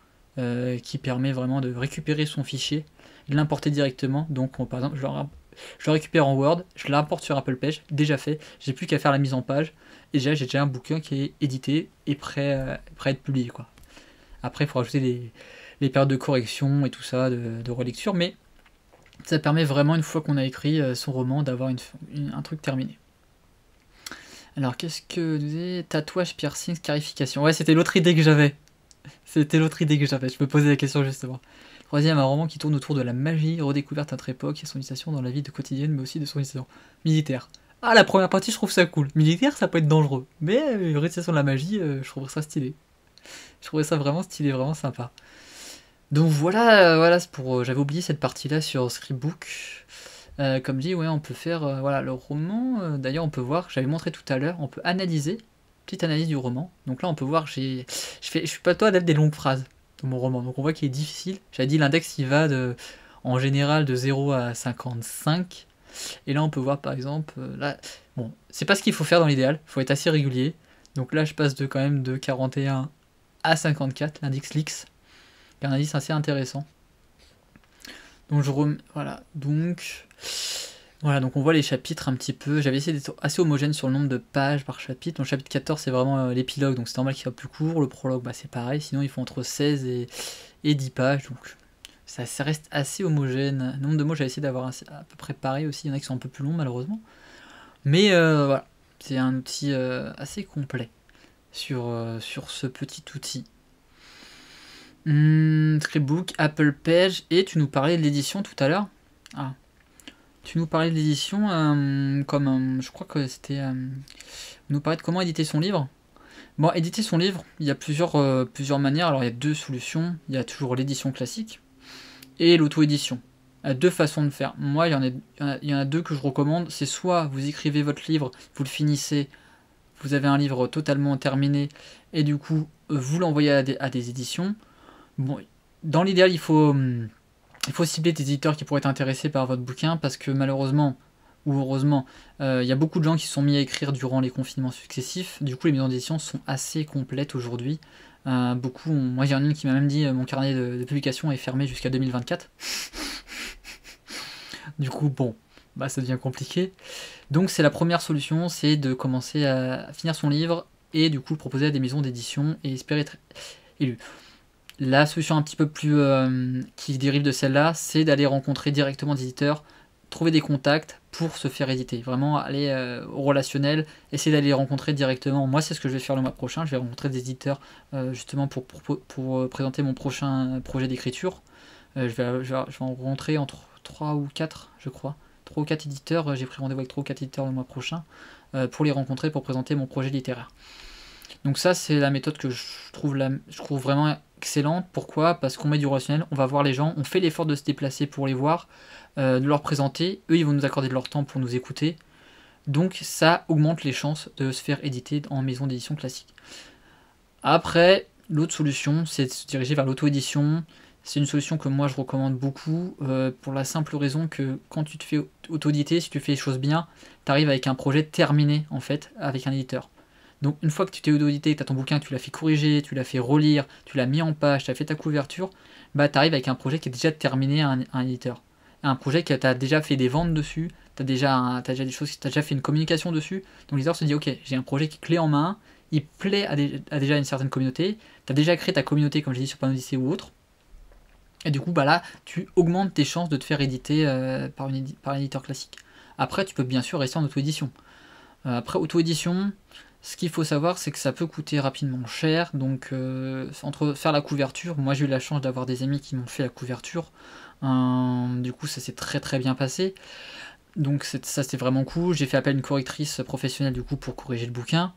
qui permet vraiment de récupérer son fichier, de l'importer directement. Donc par exemple, je le récupère en Word, je l'importe sur Apple Page, déjà fait, j'ai plus qu'à faire la mise en page, et j'ai déjà un bouquin qui est édité et prêt à être publié, quoi. Après, il faut rajouter les périodes de correction et tout ça, de relecture, mais ça permet vraiment, une fois qu'on a écrit son roman, d'avoir un truc terminé. Alors, qu'est-ce que vous avez? Tatouage, piercing, scarification. Ouais, c'était l'autre idée que j'avais. Je me posais la question justement. Troisième, un roman qui tourne autour de la magie, redécouverte à notre époque et son utilisation dans la vie de quotidienne, mais aussi de son utilisation militaire. Ah, la première partie, je trouve ça cool. Militaire, ça peut être dangereux. Mais réutilisation de la magie, je trouverais ça stylé. Je trouvais ça vraiment stylé, vraiment sympa. Donc voilà, voilà c'est pour. J'avais oublié cette partie-là sur Scriptbook. Comme dit, ouais, on peut faire voilà, le roman. D'ailleurs, on peut voir, j'avais montré tout à l'heure, on peut analyser, petite analyse du roman. Donc là, on peut voir, je suis pas toi adepte des longues phrases de mon roman. Donc on voit qu'il est difficile. J'avais dit l'index, il va en général de 0 à 55. Et là, on peut voir par exemple, là, bon, c'est pas ce qu'il faut faire dans l'idéal, il faut être assez régulier. Donc là, je passe quand même de 41 à 54, l'index Lix, qui est un indice assez intéressant. Donc voilà, donc on voit les chapitres un petit peu. J'avais essayé d'être assez homogène sur le nombre de pages par chapitre. Donc le chapitre 14 c'est vraiment l'épilogue, donc c'est normal qu'il soit plus court. Le prologue bah, c'est pareil, sinon il faut entre 16 et 10 pages. Donc ça reste assez homogène. Le nombre de mots j'avais essayé d'avoir à peu près pareil aussi. Il y en a qui sont un peu plus longs malheureusement. Mais voilà, c'est un outil assez complet sur ce petit outil. Scriptbook, Apple Page, et tu nous parlais de l'édition tout à l'heure. Ah. Tu nous parlais de l'édition je crois que c'était... nous parlait de comment éditer son livre. Bon, éditer son livre, il y a plusieurs manières. Alors il y a deux solutions. Il y a toujours l'édition classique et l'auto-édition. Il y a deux façons de faire. Moi, il y en a deux que je recommande. C'est soit vous écrivez votre livre, vous le finissez, vous avez un livre totalement terminé, et du coup, vous l'envoyez à des éditions. Bon, dans l'idéal, il faut cibler des éditeurs qui pourraient être intéressés par votre bouquin, parce que malheureusement, ou heureusement, il y a beaucoup de gens qui se sont mis à écrire durant les confinements successifs. Du coup, les maisons d'édition sont assez complètes aujourd'hui. Moi, il y en a une qui m'a même dit mon carnet de publication est fermé jusqu'à 2024. Du coup, bon, bah ça devient compliqué. Donc c'est la première solution, c'est de commencer à finir son livre et du coup le proposer à des maisons d'édition et espérer être élu. La solution un petit peu plus qui dérive de celle-là, c'est d'aller rencontrer directement des éditeurs, trouver des contacts pour se faire éditer. Vraiment aller au relationnel, essayer d'aller les rencontrer directement. Moi, c'est ce que je vais faire le mois prochain. Je vais rencontrer des éditeurs justement pour présenter mon prochain projet d'écriture. Je vais en rencontrer entre 3 ou 4, je crois. 3 ou 4 éditeurs. J'ai pris rendez-vous avec 3 ou 4 éditeurs le mois prochain pour les rencontrer, pour présenter mon projet littéraire. Donc ça, c'est la méthode que je trouve vraiment excellente. Pourquoi ? Parce qu'on met du relationnel, on va voir les gens, on fait l'effort de se déplacer pour les voir, de leur présenter. Eux, ils vont nous accorder de leur temps pour nous écouter. Donc ça augmente les chances de se faire éditer en maison d'édition classique. Après, l'autre solution, c'est de se diriger vers l'auto-édition. C'est une solution que moi je recommande beaucoup, pour la simple raison que quand tu te fais auto-éditer, si tu fais les choses bien, tu arrives avec un projet terminé en fait, avec un éditeur. Donc une fois que tu t'es auto-édité, que tu as ton bouquin, tu l'as fait corriger, tu l'as fait relire, tu l'as mis en page, tu as fait ta couverture, bah tu arrives avec un projet qui est déjà terminé à un éditeur. Un projet que tu as déjà fait des ventes dessus, tu as déjà des choses, tu as déjà fait une communication dessus, donc l'éditeur se dit ok, j'ai un projet qui est clé en main, il plaît à déjà une certaine communauté, tu as déjà créé ta communauté comme j'ai dit sur Panodyssée ou autre, et du coup bah là tu augmentes tes chances de te faire éditer par un éditeur classique. Après tu peux bien sûr rester en auto-édition. Après auto-édition, ce qu'il faut savoir, c'est que ça peut coûter rapidement cher. Donc, entre faire la couverture, moi j'ai eu la chance d'avoir des amis qui m'ont fait la couverture. Du coup, ça s'est très très bien passé. Donc, ça c'était vraiment cool. J'ai fait appel à une correctrice professionnelle du coup pour corriger le bouquin.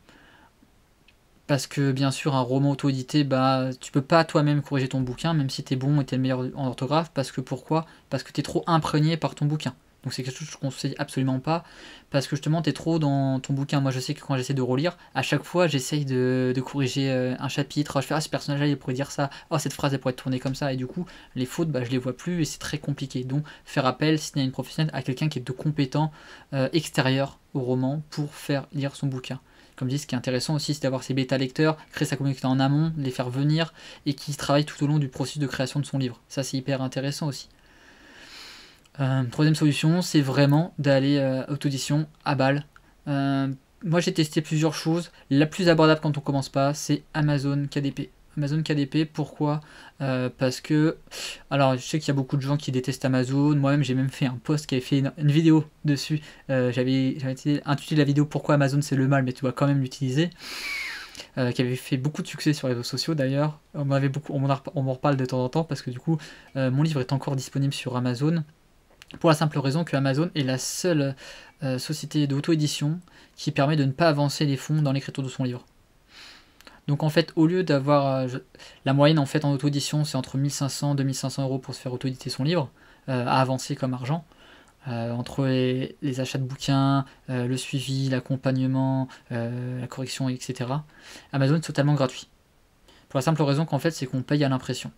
Parce que bien sûr, un roman auto-édité, bah, tu peux pas toi-même corriger ton bouquin, même si t'es bon et t'es le meilleur en orthographe. Parce que pourquoi ? Parce que t'es trop imprégné par ton bouquin. Donc c'est quelque chose que je ne conseille absolument pas, parce que justement t'es trop dans ton bouquin. Moi je sais que quand j'essaie de relire, à chaque fois j'essaye de corriger un chapitre, je fais ce personnage là il pourrait dire ça, cette phrase elle pourrait être tournée comme ça, et du coup les fautes bah, je les vois plus et c'est très compliqué. Donc faire appel, si il y a une professionnelle, à quelqu'un qui est de compétent extérieur au roman pour faire lire son bouquin. Comme je dis, ce qui est intéressant aussi, c'est d'avoir ses bêta lecteurs, créer sa communauté en amont, les faire venir et qui travaillent tout au long du processus de création de son livre. Ça c'est hyper intéressant aussi. Troisième solution, c'est vraiment d'aller auto-édition à balle. Moi j'ai testé plusieurs choses. La plus abordable quand on commence pas, c'est Amazon KDP. Amazon KDP, pourquoi ? Parce que, alors je sais qu'il y a beaucoup de gens qui détestent Amazon. Moi-même j'ai même fait un post qui avait fait une vidéo dessus. J'avais intitulé la vidéo Pourquoi Amazon c'est le mal, mais tu dois quand même l'utiliser. qui avait fait beaucoup de succès sur les réseaux sociaux d'ailleurs. On m'en reparle de temps en temps parce que du coup, mon livre est encore disponible sur Amazon. Pour la simple raison que Amazon est la seule société d'auto-édition qui permet de ne pas avancer les fonds dans l'écriture de son livre. Donc en fait, au lieu d'avoir la moyenne en fait en auto-édition, c'est entre 1500 et 2500 euros pour se faire auto-éditer son livre, à avancer comme argent. Entre les achats de bouquins, le suivi, l'accompagnement, la correction, etc. Amazon est totalement gratuit. Pour la simple raison qu'en fait, c'est qu'on paye à l'impression.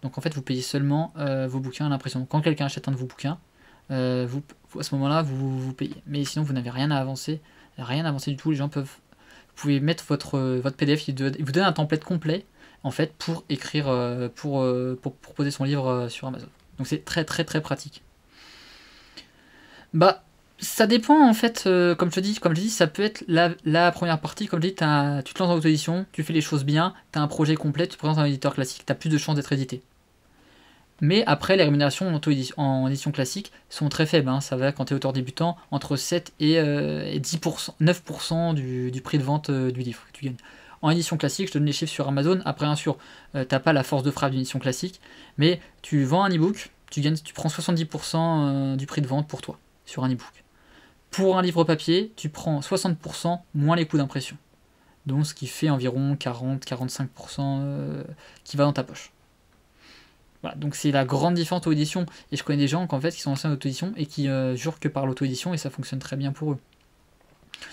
Donc en fait, vous payez seulement vos bouquins à l'impression. Quand quelqu'un achète un de vos bouquins, à ce moment-là, vous payez. Mais sinon, vous n'avez rien à avancer. Rien à avancer du tout. Les gens peuvent... Vous pouvez mettre votre PDF, il vous donne un template complet, en fait, pour écrire, pour poser son livre sur Amazon. Donc c'est très très très pratique. Bah, ça dépend en fait, comme je dis, ça peut être la première partie, comme je dis, tu te lances en auto-édition, tu fais les choses bien, tu as un projet complet, tu te présentes à un éditeur classique, tu as plus de chances d'être édité. Mais après, les rémunérations en édition classique sont très faibles, hein. Ça va, quand tu es auteur débutant, entre 7 et 10%, 9% du prix de vente du livre que tu gagnes. En édition classique, je donne les chiffres sur Amazon. Après, bien sûr, t'as pas la force de frappe d'une édition classique, mais tu vends un e-book, tu prends 70% du prix de vente pour toi, sur un e-book. Pour un livre papier, tu prends 60% moins les coûts d'impression. Donc ce qui fait environ 40-45% qui va dans ta poche. Voilà, donc c'est la grande différence auto-édition. Et je connais des gens qui sont lancés en auto-édition et qui jurent que par l'auto-édition et ça fonctionne très bien pour eux.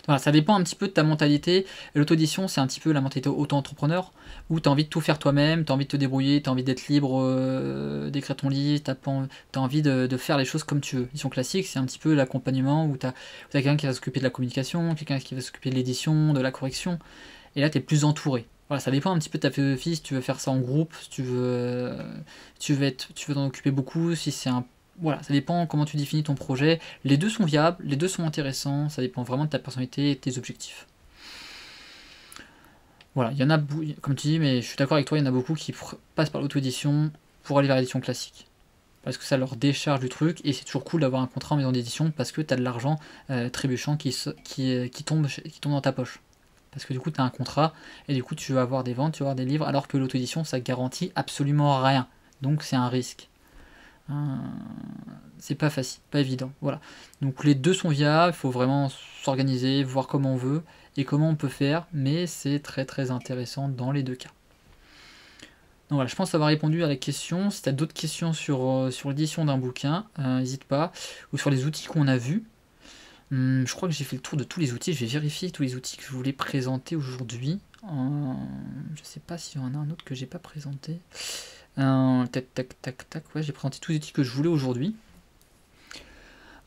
Voilà, ça dépend un petit peu de ta mentalité. L'auto-édition, c'est un petit peu la mentalité auto-entrepreneur où tu as envie de tout faire toi-même, tu as envie de te débrouiller, tu as envie d'être libre, d'écrire ton livre, tu as envie de faire les choses comme tu veux. L'édition classique, c'est un petit peu l'accompagnement où tu as quelqu'un qui va s'occuper de la communication, quelqu'un qui va s'occuper de l'édition, de la correction. Et là, tu es plus entouré. Voilà, ça dépend un petit peu de ta philosophie, si tu veux faire ça en groupe, si tu veux t'en occuper beaucoup, si c'est un... Voilà, ça dépend comment tu définis ton projet. Les deux sont viables, les deux sont intéressants, ça dépend vraiment de ta personnalité et de tes objectifs. Voilà, il y en a, comme tu dis, mais je suis d'accord avec toi, il y en a beaucoup qui passent par l'auto-édition pour aller vers l'édition classique. Parce que ça leur décharge du truc, et c'est toujours cool d'avoir un contrat en maison d'édition, parce que tu as de l'argent trébuchant qui tombe dans ta poche. Parce que du coup, tu as un contrat, et du coup, tu vas avoir des ventes, tu vas avoir des livres, alors que l'auto-édition, ça garantit absolument rien. Donc, c'est un risque. C'est pas facile, pas évident. Voilà. Donc, les deux sont viables, il faut vraiment s'organiser, voir comment on veut, et comment on peut faire, mais c'est très très intéressant dans les deux cas. Donc voilà, je pense avoir répondu à la question. Si tu as d'autres questions sur l'édition d'un bouquin, n'hésite pas, ou sur les outils qu'on a vus. Je crois que j'ai fait le tour de tous les outils. Je vais vérifier tous les outils que je voulais présenter aujourd'hui. Je sais pas s'il y en a un autre que j'ai pas présenté. Tac, tac, tac, tac. Ouais, j'ai présenté tous les outils que je voulais aujourd'hui.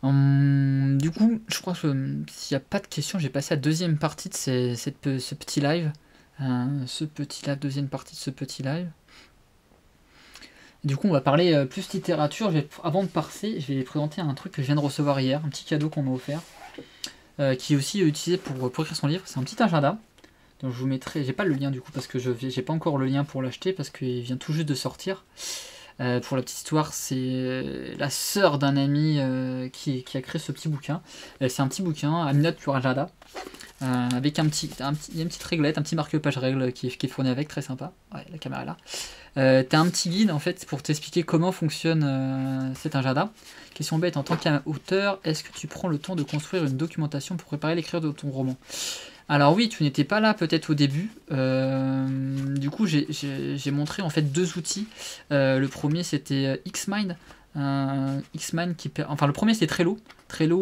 Du coup, je crois que s'il n'y a pas de questions, j'ai passé à la deuxième partie de ce petit live. Deuxième partie de ce petit live. Du coup, on va parler plus littérature. Avant de passer, je vais présenter un truc que je viens de recevoir hier, un petit cadeau qu'on m'a offert, qui est aussi utilisé pour écrire son livre. C'est un petit agenda. Donc je vous mettrai, j'ai pas le lien du coup parce que j'ai pas encore le lien pour l'acheter parce qu'il vient tout juste de sortir. Pour la petite histoire, c'est la sœur d'un ami qui a créé ce petit bouquin. C'est un petit bouquin à note sur agenda. Avec il y a une petite réglette, un petit marque-page règle qui est fourni avec, très sympa. Ouais, la caméra est là. T'as un petit guide en fait pour t'expliquer comment fonctionne cet agenda. Question bête, en tant qu'auteur, est-ce que tu prends le temps de construire une documentation pour préparer l'écriture de ton roman? Alors oui, tu n'étais pas là peut-être au début. Du coup, j'ai montré en fait deux outils. Le premier c'était Xmind. Xmind enfin le premier c'était Trello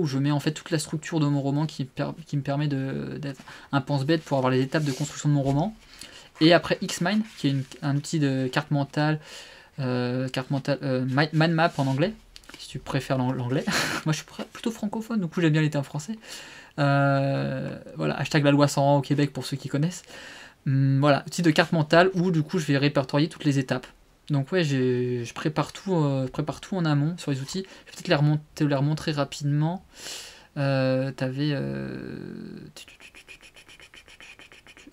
où je mets en fait toute la structure de mon roman qui me permet d'être un pense-bête pour avoir les étapes de construction de mon roman. Et après Xmind qui est un outil de carte mentale, mind map en anglais, si tu préfères l'anglais. Moi je suis plutôt francophone, du coup j'aime bien les termes français. Voilà, hashtag la loi 100 au Québec pour ceux qui connaissent. Voilà, outil de carte mentale où du coup je vais répertorier toutes les étapes. Donc ouais, je prépare tout en amont sur les outils. Je vais peut-être te les remontrer rapidement.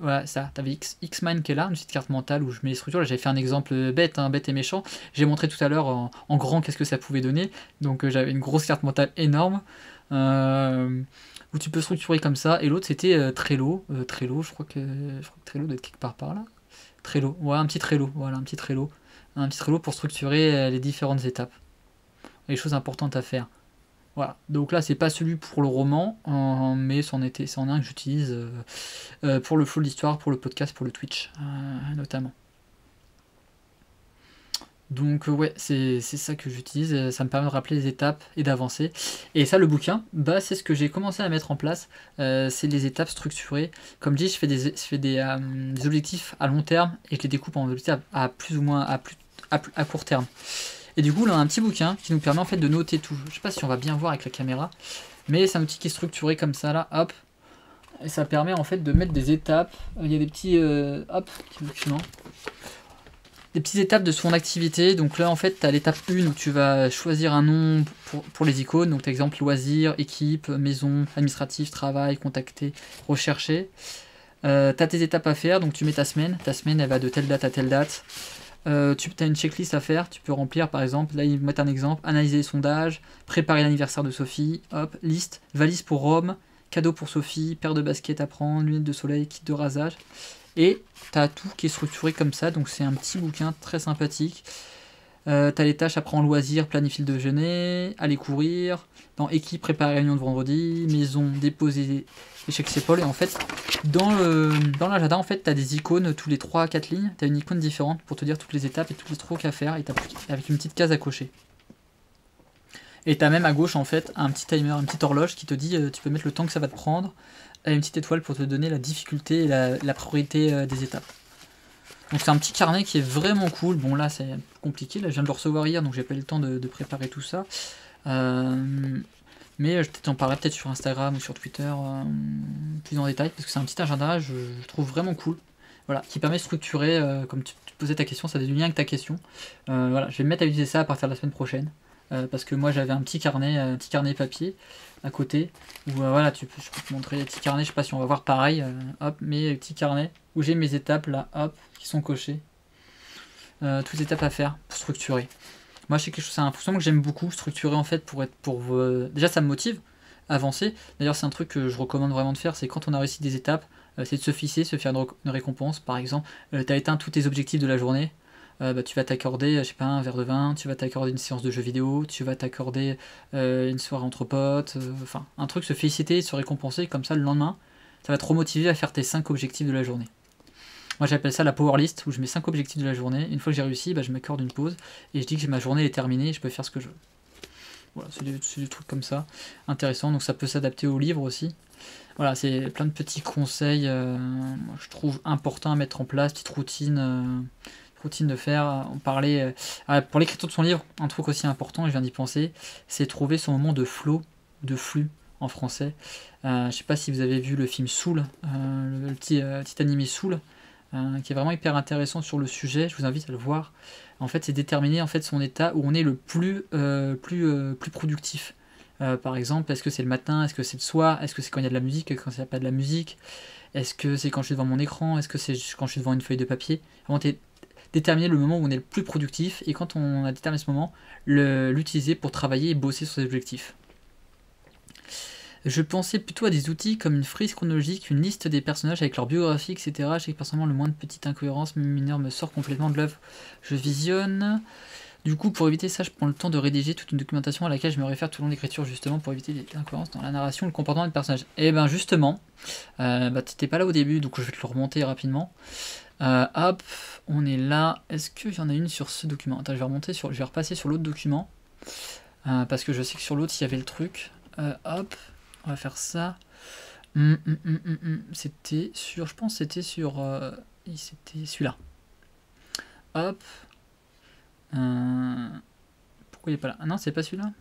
voilà, ça, t'avais X-Mine qui est là, une petite carte mentale où je mets les structures. Là, j'avais fait un exemple bête, hein, bête et méchant. J'ai montré tout à l'heure en grand qu'est-ce que ça pouvait donner. Donc j'avais une grosse carte mentale énorme. Où tu peux structurer comme ça. Et l'autre c'était Trello. Trello, je crois que Trello doit être quelque part par là. Trello, ouais, un petit Trello, voilà, un petit Trello. Un petit Trello pour structurer les différentes étapes. Les choses importantes à faire. Voilà, donc là c'est pas celui pour le roman, mais c'en est un que j'utilise pour le flow de l'histoire, pour le podcast, pour le Twitch notamment. Donc ouais, c'est ça que j'utilise, ça me permet de rappeler les étapes et d'avancer. Et ça, le bouquin, bah, c'est ce que j'ai commencé à mettre en place, c'est les étapes structurées. Comme dit, je fais des objectifs à long terme et je les découpe en objectifs à plus ou moins à court terme. Et du coup, là, on a un petit bouquin qui nous permet en fait de noter tout. Je sais pas si on va bien voir avec la caméra, mais c'est un outil qui est structuré comme ça, là, hop. Et ça permet en fait de mettre des étapes. Il y a des petits, hop, petit document. Des petites étapes de son activité. Donc là, en fait, tu as l'étape 1 où tu vas choisir un nom pour les icônes. Donc, exemple, loisirs, équipe, maison, administratif, travail, contacter, rechercher. Tu as tes étapes à faire. Donc, tu mets ta semaine. Ta semaine, elle va de telle date à telle date. Tu as une checklist à faire. Tu peux remplir, par exemple, là, ils mettent un exemple, analyser les sondages, préparer l'anniversaire de Sophie, hop, liste, valise pour Rome, cadeau pour Sophie, paire de baskets à prendre, lunettes de soleil, kit de rasage. Et tu as tout qui est structuré comme ça, donc c'est un petit bouquin très sympathique. Tu as les tâches après en loisir, planifier le déjeuner, aller courir, dans équipe, préparer la réunion de vendredi, maison, déposer les chèques épaules. Et en fait, dans l'agenda, en fait, tu as des icônes tous les 3 à 4 lignes. Tu as une icône différente pour te dire toutes les étapes et tous les trucs à faire, et avec une petite case à cocher. Et tu as même à gauche, en fait, un petit timer, une petite horloge qui te dit tu peux mettre le temps que ça va te prendre, une petite étoile pour te donner la difficulté et la priorité des étapes. Donc c'est un petit carnet qui est vraiment cool. Bon là c'est compliqué, là je viens de le recevoir hier donc j'ai pas eu le temps de préparer tout ça. Mais je t'en parlerai peut-être sur Instagram ou sur Twitter plus en détail parce que c'est un petit agenda, je trouve vraiment cool. Voilà, qui permet de structurer, comme tu posais ta question, ça a du lien avec ta question. Voilà, je vais me mettre à utiliser ça à partir de la semaine prochaine. Parce que moi j'avais un petit carnet papier à côté où voilà je peux te montrer les petits carnets, je sais pas si on va voir pareil, hop, mais petit carnet où j'ai mes étapes là, hop, qui sont cochées, toutes les étapes à faire pour structurer. Moi c'est quelque chose, c'est un fonctionnement que j'aime beaucoup, structurer en fait déjà ça me motive à avancer. D'ailleurs c'est un truc que je recommande vraiment de faire, c'est quand on a réussi des étapes, c'est de se fixer, se faire une récompense. Par exemple, tu as éteint tous tes objectifs de la journée. Tu vas t'accorder, je sais pas, un verre de vin, tu vas t'accorder une séance de jeux vidéo, tu vas t'accorder une soirée entre potes, enfin, un truc, se féliciter, se récompenser, comme ça le lendemain, ça va te remotiver à faire tes 5 objectifs de la journée. Moi j'appelle ça la power list, où je mets 5 objectifs de la journée, une fois que j'ai réussi, je m'accorde une pause, et je dis que ma journée est terminée, et je peux faire ce que je veux. Voilà, c'est des trucs comme ça, intéressant, donc ça peut s'adapter au livre aussi. Voilà, c'est plein de petits conseils, je trouve important à mettre en place, petite routine de faire. On parlait pour l'écriture de son livre, un truc aussi important, je viens d'y penser, c'est trouver son moment de flow, de flux en français. Je sais pas si vous avez vu le film Soul, le petit animé Soul, qui est vraiment hyper intéressant sur le sujet. Je vous invite à le voir. En fait, c'est déterminer en fait son état où on est le plus productif. Par exemple, est-ce que c'est le matin, est-ce que c'est le soir, est-ce que c'est quand il y a de la musique, quand il n'y a pas de la musique, est-ce que c'est quand je suis devant mon écran, est-ce que c'est quand je suis devant une feuille de papier. Vraiment, déterminer le moment où on est le plus productif et quand on a déterminé ce moment, l'utiliser pour travailler et bosser sur ses objectifs. Je pensais plutôt à des outils comme une frise chronologique, une liste des personnages avec leur biographie, etc. Je sais que personnellement le moins de petites incohérences mineures me sort complètement de l'œuvre. Je visionne. Du coup, pour éviter ça, je prends le temps de rédiger toute une documentation à laquelle je me réfère tout au long de l'écriture, justement, pour éviter les incohérences dans la narration et le comportement des personnages. Et ben justement, t'étais pas là au début, donc je vais te le remonter rapidement. Hop, on est là. Est-ce qu'il y en a une sur ce document? Attends, je vais repasser sur l'autre document. Parce que je sais que sur l'autre, il y avait le truc. Hop, on va faire ça. C'était sur... Je pense que c'était sur... c'était celui-là. Hop. Pourquoi il est pas là? Ah non, c'est pas celui-là.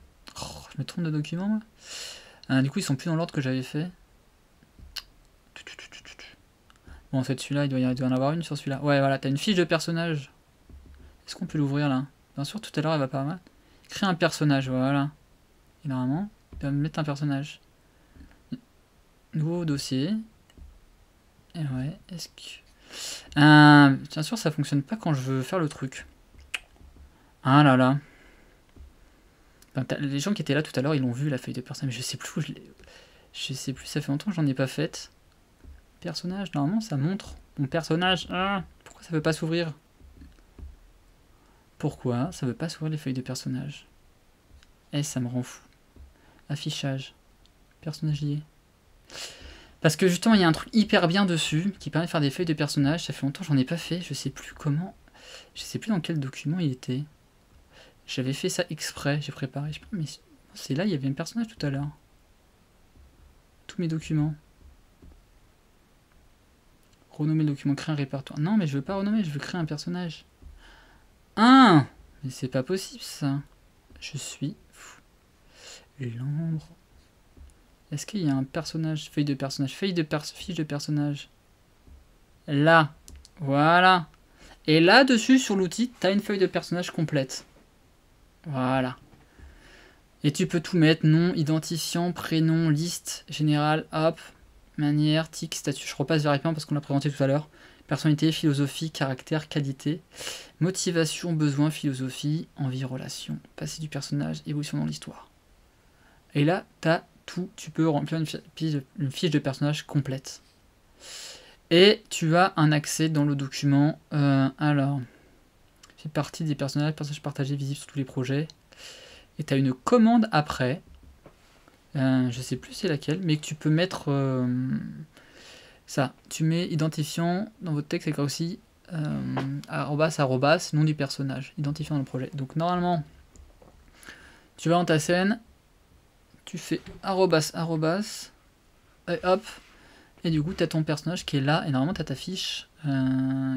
Oh, je me trompe de document, moi. Du coup, ils sont plus dans l'ordre que j'avais fait. Bon, en fait, celui-là, il doit y en avoir une sur celui-là. Ouais, voilà, t'as une fiche de personnage. Est-ce qu'on peut l'ouvrir, là? Bien sûr, tout à l'heure, elle va pas mal. Créer un personnage, voilà. Et normalement, il va me mettre un personnage. Nouveau dossier. Et ouais, est-ce que... bien sûr, ça fonctionne pas quand je veux faire le truc. Ah là là. Enfin, les gens qui étaient là tout à l'heure, ils l'ont vu, la feuille de personnage. Mais je sais plus où je sais plus, ça fait longtemps que j'en ai pas faite. Personnage, normalement, ça montre mon personnage. Ah, pourquoi ça veut pas s'ouvrir? Pourquoi ça veut pas s'ouvrir les feuilles de personnage? Eh, ça me rend fou. Affichage. Personnage lié. Parce que justement, il y a un truc hyper bien dessus qui permet de faire des feuilles de personnages. Ça fait longtemps que j'en ai pas fait. Je sais plus comment. Je sais plus dans quel document il était. J'avais fait ça exprès. J'ai préparé. Je sais pas, mais c'est là, il y avait un personnage tout à l'heure. Tous mes documents. Renommer le document, créer un répertoire. Non, mais je veux pas renommer, je veux créer un personnage. Ah, mais c'est pas possible ça. Je suis fou. L'ombre. Est-ce qu'il y a un personnage? Feuille de personnage. Fiche de personnage. Là. Voilà. Et là, dessus, sur l'outil, tu as une feuille de personnage complète. Voilà. Et tu peux tout mettre. Nom, identifiant, prénom, liste, général, hop. Manière, tic, statut. Je repasse directement parce qu'on l'a présenté tout à l'heure. Personnalité, philosophie, caractère, qualité. Motivation, besoin, philosophie, envie, relation. Passé du personnage, évolution dans l'histoire. Et là, tu as tout. Tu peux remplir une fiche de personnage complète. Et tu as un accès dans le document. Alors, fait partie des personnages partagés visibles sur tous les projets. Et tu as une commande après. Je sais plus c'est laquelle, mais que tu peux mettre ça. Tu mets identifiant dans votre texte avec aussi arrobas, nom du personnage, identifiant dans le projet. Donc normalement, tu vas dans ta scène, tu fais arrobas, et hop, et du coup tu as ton personnage qui est là, et normalement tu as ta fiche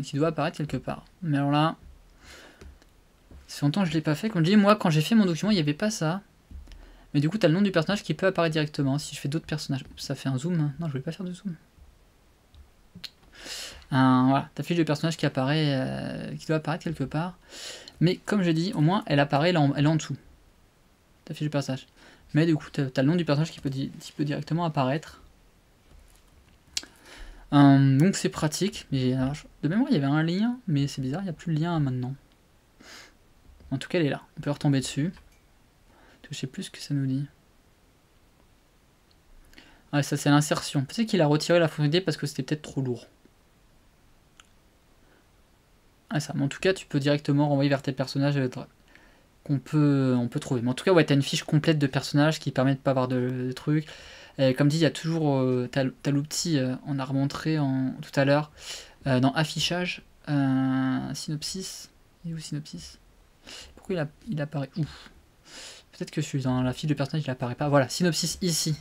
qui doit apparaître quelque part. Mais alors là, c'est longtemps que je l'ai pas fait. Comme je dis, moi quand j'ai fait mon document, il n'y avait pas ça. Mais du coup, tu as le nom du personnage qui peut apparaître directement. Si je fais d'autres personnages, ça fait un zoom. Non, je voulais pas faire de zoom. Voilà, ta fiche de personnage qui apparaît, qui doit apparaître quelque part. Mais comme je dis, au moins, elle apparaît, elle est en dessous. Ta fiche de personnage. Mais du coup, tu as le nom du personnage qui peut directement apparaître. Donc c'est pratique. Mais alors, de mémoire, il y avait un lien, mais c'est bizarre, il n'y a plus le lien maintenant. En tout cas, elle est là. On peut retomber dessus. Je sais plus ce que ça nous dit. Ouais, ça c'est l'insertion. Peut-être qu'il a retiré la fonctionnalité parce que c'était peut-être trop lourd. Ah ça, mais en tout cas tu peux directement renvoyer vers tes personnages on peut trouver. Mais en tout cas ouais, t'as une fiche complète de personnages qui permet de pas avoir de trucs. Comme dit, il y a toujours t'as l'outil, on a remontré tout à l'heure dans affichage, synopsis. Il est où synopsis? Pourquoi il apparaît où? Peut-être que je suis dans la fiche de personnage, il apparaît pas. Voilà, synopsis ici.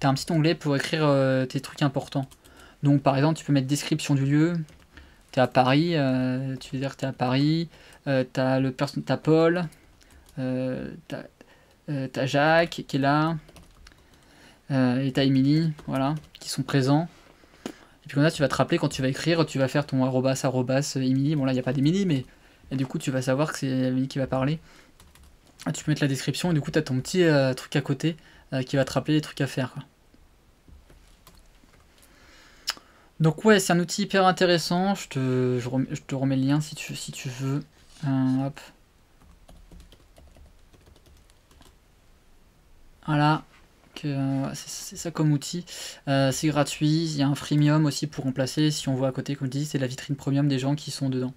T'as un petit onglet pour écrire tes trucs importants. Donc par exemple, tu peux mettre description du lieu. T'es à Paris, tu veux dire que t'es à Paris. T'as Paul. T'as Jacques qui est là. Et t'as Émilie, voilà, qui sont présents. Et puis comme ça, tu vas te rappeler quand tu vas écrire, tu vas faire ton arrobas Émilie. Bon là, il n'y a pas d'Émilie, mais et du coup, tu vas savoir que c'est Émilie qui va parler. Tu peux mettre la description et du coup, tu as ton petit truc à côté qui va te rappeler les trucs à faire, quoi. Donc ouais, c'est un outil hyper intéressant. Je te remets le lien si tu veux. Hop. Voilà. C'est ça comme outil. C'est gratuit. Il y a un freemium aussi pour remplacer. Si on voit à côté, comme je dis, c'est la vitrine premium des gens qui sont dedans.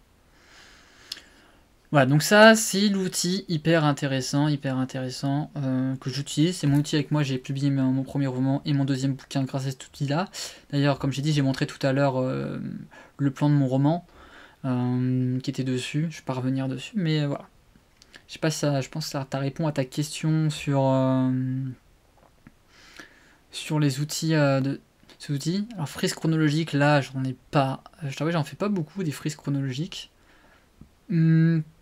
Voilà, donc ça c'est l'outil hyper intéressant que j'utilise. C'est mon outil avec moi, j'ai publié mon premier roman et mon deuxième bouquin grâce à cet outil-là. D'ailleurs, comme j'ai dit, j'ai montré tout à l'heure le plan de mon roman qui était dessus. Je vais pas revenir dessus, mais voilà. Je sais pas si ça, je pense que ça répond à ta question sur les outils de ces outils. Alors frise chronologique, là j'en ai pas. Je t'avoue, j'en fais pas beaucoup des frises chronologiques.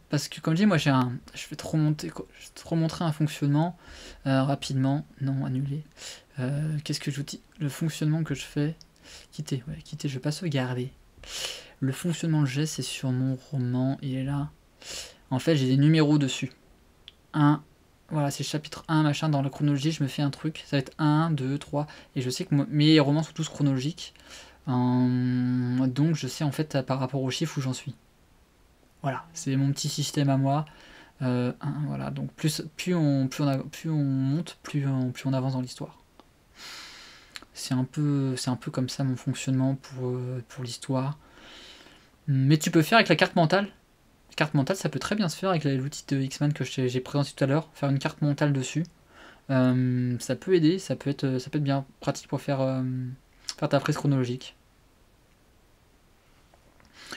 Parce que comme je dis, moi je vais te remontrer un fonctionnement rapidement. Non, annulé. Qu'est-ce que j'utilise? Le fonctionnement que je fais. Quitter, je vais pas sauvegarder. Le fonctionnement que j'ai, c'est sur mon roman, il est là. En fait, j'ai des numéros dessus. 1, voilà, c'est chapitre 1, machin, dans la chronologie, je me fais un truc. Ça va être 1, 2, 3. Et je sais que mes romans sont tous chronologiques. Donc je sais en fait par rapport aux chiffres où j'en suis. Voilà, c'est mon petit système à moi. Voilà, donc plus on monte, plus on avance dans l'histoire. C'est un peu comme ça mon fonctionnement pour l'histoire. Mais tu peux faire avec la carte mentale. La carte mentale, ça peut très bien se faire avec l'outil de X-Man que j'ai présenté tout à l'heure. Faire une carte mentale dessus. Ça peut aider, ça peut être bien pratique pour faire ta frise chronologique.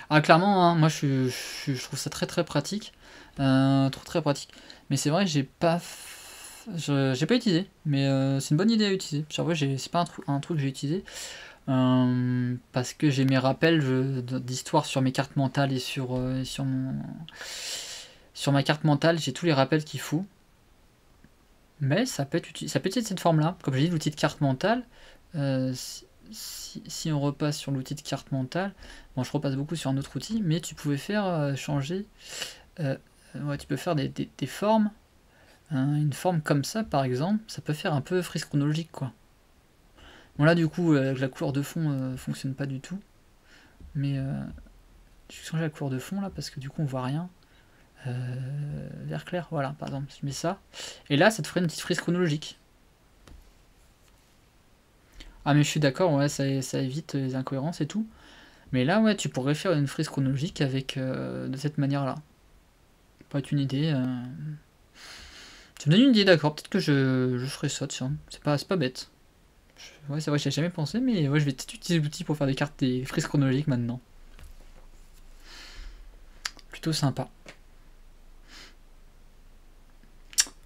Ah, clairement, hein, moi je trouve ça très très pratique. Très pratique. Mais c'est vrai que j'ai pas utilisé. Mais c'est une bonne idée à utiliser. Genre, ouais, c'est pas un truc que j'ai utilisé. Parce que j'ai mes rappels d'histoire sur mes cartes mentales et sur ma carte mentale, j'ai tous les rappels qu'il faut. Mais ça peut être de cette forme-là. Comme j'ai dit, l'outil de carte mentale, si on repasse sur l'outil de carte mentale, bon, je repasse beaucoup sur un autre outil, mais tu pouvais faire changer. Ouais, tu peux faire des formes. Une forme comme ça, par exemple, ça peut faire un peu frise chronologique, quoi. Bon, là, du coup, la couleur de fond fonctionne pas du tout. Mais je vais changer la couleur de fond, là, parce que du coup, on voit rien. Vert clair, voilà, par exemple, je mets ça. Et là, ça te ferait une petite frise chronologique. Ah, mais je suis d'accord, ouais, ça évite les incohérences et tout. Mais là, ouais, tu pourrais faire une frise chronologique avec de cette manière-là. Ça pourrait être une idée. Tu me donnes une idée, d'accord, peut-être que je ferai ça, tiens. C'est pas bête. Ouais, c'est vrai, j'y ai jamais pensé, mais ouais, je vais peut-être utiliser l'outil pour faire des frises chronologiques maintenant. Plutôt sympa.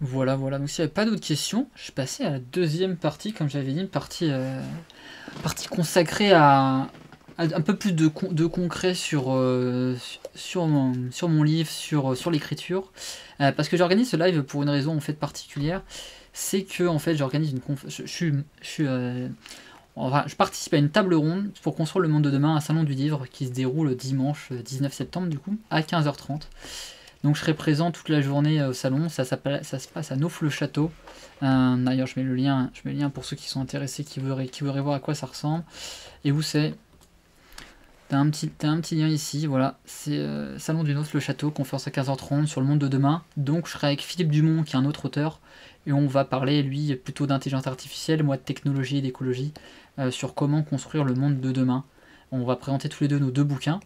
Voilà, donc s'il n'y avait pas d'autres questions, je passais à la deuxième partie, comme j'avais dit, une partie consacrée à un peu plus de concret sur mon livre, sur l'écriture. Parce que j'organise ce live pour une raison en fait particulière. C'est que en fait j'organise une je participe à une table ronde pour construire le monde de demain, un salon du livre qui se déroule dimanche 19 septembre du coup à 15h30. Donc je serai présent toute la journée au salon, ça se passe à Nauf-le-Château. D'ailleurs je mets le lien pour ceux qui sont intéressés, qui voudraient voir à quoi ça ressemble. Et où c'est? T'as un petit lien ici, voilà, c'est Salon du Nauf-le-Château, conférence à 15h30 sur le monde de demain. Donc je serai avec Philippe Dumont qui est un autre auteur, et on va parler lui plutôt d'intelligence artificielle, moi de technologie et d'écologie, sur comment construire le monde de demain. On va présenter tous les deux nos deux bouquins,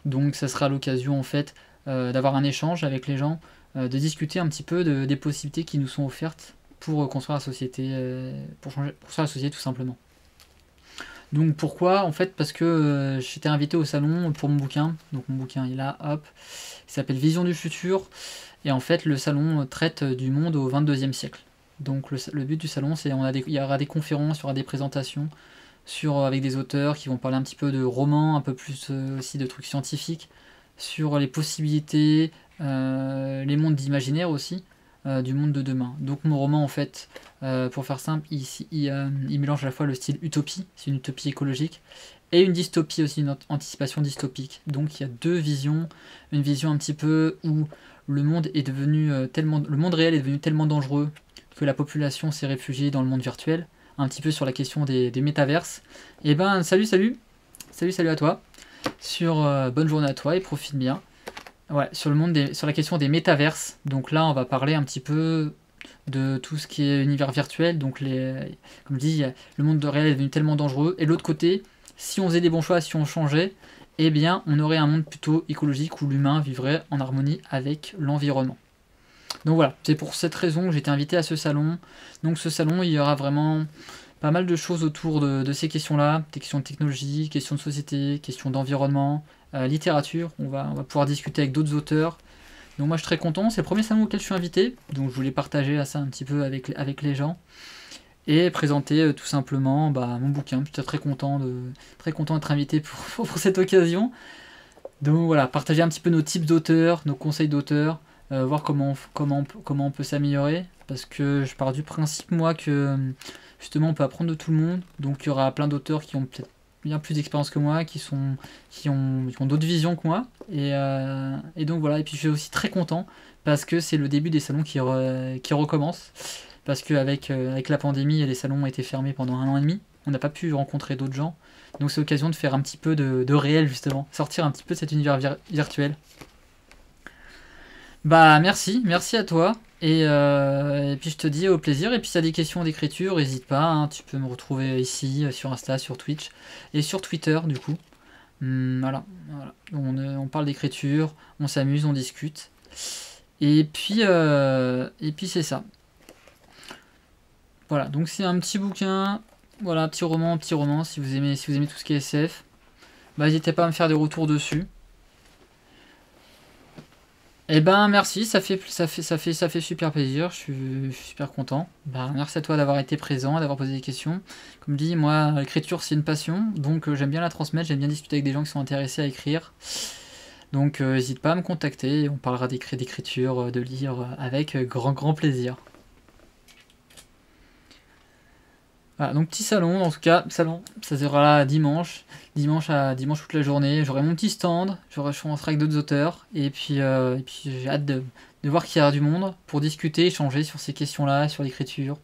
donc ça sera l'occasion en fait d'avoir un échange avec les gens, de discuter un petit peu des possibilités qui nous sont offertes pour construire la société, pour construire la société tout simplement. Donc pourquoi? En fait parce que j'étais invité au salon pour mon bouquin, donc mon bouquin est là, hop, il s'appelle Vision du futur, et en fait le salon traite du monde au 22e siècle. Donc le but du salon, c'est il y aura des conférences, il y aura des présentations avec des auteurs qui vont parler un petit peu de romans, un peu plus aussi de trucs scientifiques, sur les possibilités, les mondes d'imaginaire aussi, du monde de demain. Donc mon roman en fait, pour faire simple, il mélange à la fois le style utopie, c'est une utopie écologique, et une dystopie aussi, une anticipation dystopique. Donc il y a deux visions, une vision un petit peu où le monde réel est devenu tellement dangereux que la population s'est réfugiée dans le monde virtuel, un petit peu sur la question des métaverses. Et ben salut à toi, bonne journée à toi et profite bien. Ouais, sur la question des métaverses. Donc là, on va parler un petit peu de tout ce qui est univers virtuel. Donc comme je dis, le monde réel est devenu tellement dangereux. Et l'autre côté, si on faisait des bons choix, si on changeait, eh bien, on aurait un monde plutôt écologique où l'humain vivrait en harmonie avec l'environnement. Donc voilà, c'est pour cette raison que j'ai été invité à ce salon. Donc ce salon, il y aura vraiment pas mal de choses autour de ces questions-là, des questions de technologie, questions de société, questions d'environnement, littérature. On va pouvoir discuter avec d'autres auteurs. Donc moi je suis très content, c'est le premier salon auquel je suis invité, donc je voulais partager ça un petit peu avec les gens et présenter tout simplement mon bouquin. Je suis très content d'être invité pour cette occasion. Donc voilà, partager un petit peu nos types d'auteurs, nos conseils d'auteurs, voir comment on peut s'améliorer, parce que je pars du principe moi que justement on peut apprendre de tout le monde, donc il y aura plein d'auteurs qui ont peut-être bien plus d'expérience que moi, qui ont d'autres visions que moi, et donc voilà. Et puis je suis aussi très content parce que c'est le début des salons qui recommencent, parce qu'avec la pandémie les salons ont été fermés pendant 1 an et demi, on n'a pas pu rencontrer d'autres gens. Donc c'est l'occasion de faire un petit peu de réel justement, sortir un petit peu de cet univers virtuel. Bah merci à toi. Et puis je te dis au plaisir. Et puis si tu as des questions d'écriture, n'hésite pas, hein, tu peux me retrouver ici, sur Insta, sur Twitch et sur Twitter du coup. Voilà. On parle d'écriture, on s'amuse, on discute. Et puis c'est ça. Voilà, donc c'est un petit bouquin, voilà, petit roman, si vous aimez tout ce qui est SF. Bah n'hésitez pas à me faire des retours dessus. Et ben merci, ça fait super plaisir, je suis super content. Bah, merci à toi d'avoir été présent, d'avoir posé des questions. Comme dit, moi, l'écriture c'est une passion, donc j'aime bien la transmettre, j'aime bien discuter avec des gens qui sont intéressés à écrire. Donc n'hésite pas à me contacter, on parlera d'écriture, de lire avec grand plaisir. Voilà, donc petit salon, en tout cas, salon, ça sera là dimanche toute la journée, j'aurai mon petit stand, je serai avec d'autres auteurs, et puis j'ai hâte de voir qu'il y aura du monde pour discuter, échanger sur ces questions-là, sur l'écriture,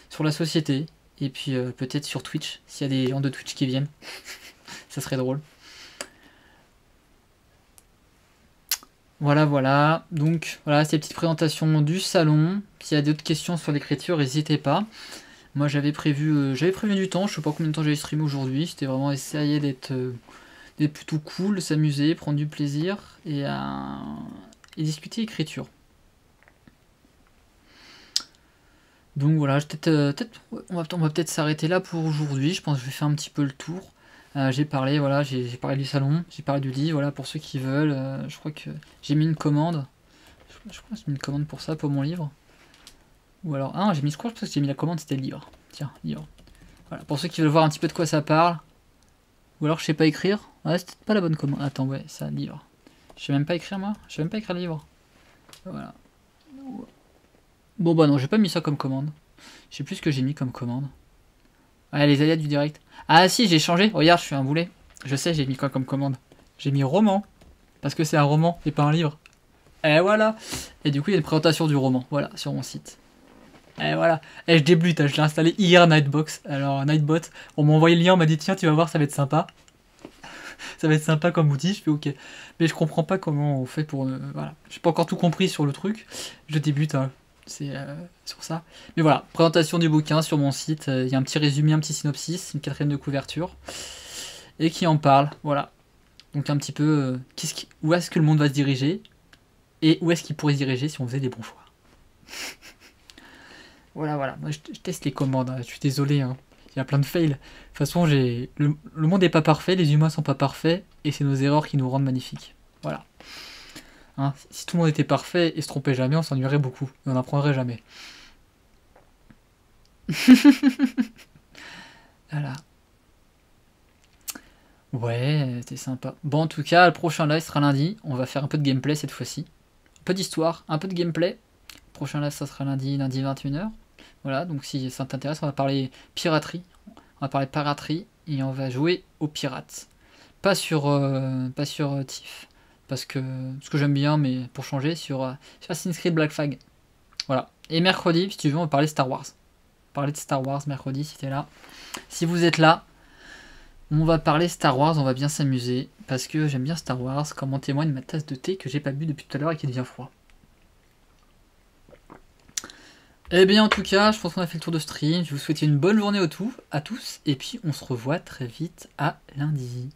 sur la société, et puis peut-être sur Twitch, s'il y a des gens de Twitch qui viennent, ça serait drôle. Voilà, donc voilà, c'est les petites présentations du salon, s'il y a d'autres questions sur l'écriture, n'hésitez pas. Moi j'avais prévu du temps, je sais pas combien de temps j'allais streamer aujourd'hui, c'était vraiment essayer d'être plutôt cool, s'amuser, prendre du plaisir et discuter écriture. Donc voilà, on va peut-être s'arrêter là pour aujourd'hui, je pense que je vais faire un petit peu le tour. J'ai parlé du salon, j'ai parlé du livre, voilà, pour ceux qui veulent, je crois que j'ai mis une commande, je crois que j'ai mis une commande pour ça, pour mon livre. Ou alors, j'ai mis scroll parce que j'ai mis la commande, c'était le livre. Tiens, livre. Voilà, pour ceux qui veulent voir un petit peu de quoi ça parle. Ou alors je sais pas écrire. Ouais, c'était pas la bonne commande. Attends, ouais, ça, livre. Je sais même pas écrire moi. Je sais même pas écrire livre. Voilà. Bon bah non, j'ai pas mis ça comme commande. Je sais plus ce que j'ai mis comme commande. Ah, les aléas du direct. Ah si, j'ai changé. Regarde, je suis un boulet. Je sais, j'ai mis quoi comme commande. J'ai mis roman. Parce que c'est un roman et pas un livre. Et voilà. Et du coup, il y a une présentation du roman. Voilà, sur mon site. Et voilà, et je débute, je l'ai installé hier Nightbox, alors Nightbot, on m'a envoyé le lien, on m'a dit tiens tu vas voir ça va être sympa, ça va être sympa comme outil, je fais ok, mais je comprends pas comment on fait pour, voilà, j'ai pas encore tout compris sur le truc, je débute, hein. C'est sur ça, mais voilà, présentation du bouquin sur mon site, il y a un petit résumé, un petit synopsis, une 4ème de couverture, et qui en parle, voilà, donc un petit peu, où est-ce que le monde va se diriger, et où est-ce qu'il pourrait se diriger si on faisait des bons choix. Voilà, moi je teste les commandes, hein. Je suis désolé, hein. Il y a plein de fails. De toute façon, le monde n'est pas parfait, les humains sont pas parfaits, et c'est nos erreurs qui nous rendent magnifiques. Voilà. Hein, si tout le monde était parfait et se trompait jamais, on s'ennuierait beaucoup, et on n'apprendrait jamais. Voilà. Ouais, c'était sympa. Bon, en tout cas, le prochain live sera lundi, on va faire un peu de gameplay cette fois-ci. Un peu d'histoire, un peu de gameplay. Le prochain live, ça sera lundi 21h. Voilà, donc si ça t'intéresse, on va parler piraterie, on va parler piraterie et on va jouer aux pirates. Pas sur Thief, parce que ce que j'aime bien, mais pour changer, sur Assassin's Creed Black Flag. Voilà. Et mercredi, si tu veux, on va parler Star Wars. Parler de Star Wars mercredi, si t'es là. Si vous êtes là, on va parler Star Wars, on va bien s'amuser, parce que j'aime bien Star Wars, comme en témoigne ma tasse de thé que j'ai pas bu depuis tout à l'heure et qui devient froid. Eh bien en tout cas, je pense qu'on a fait le tour de stream. Je vous souhaite une bonne journée à tous. Et puis on se revoit très vite à lundi.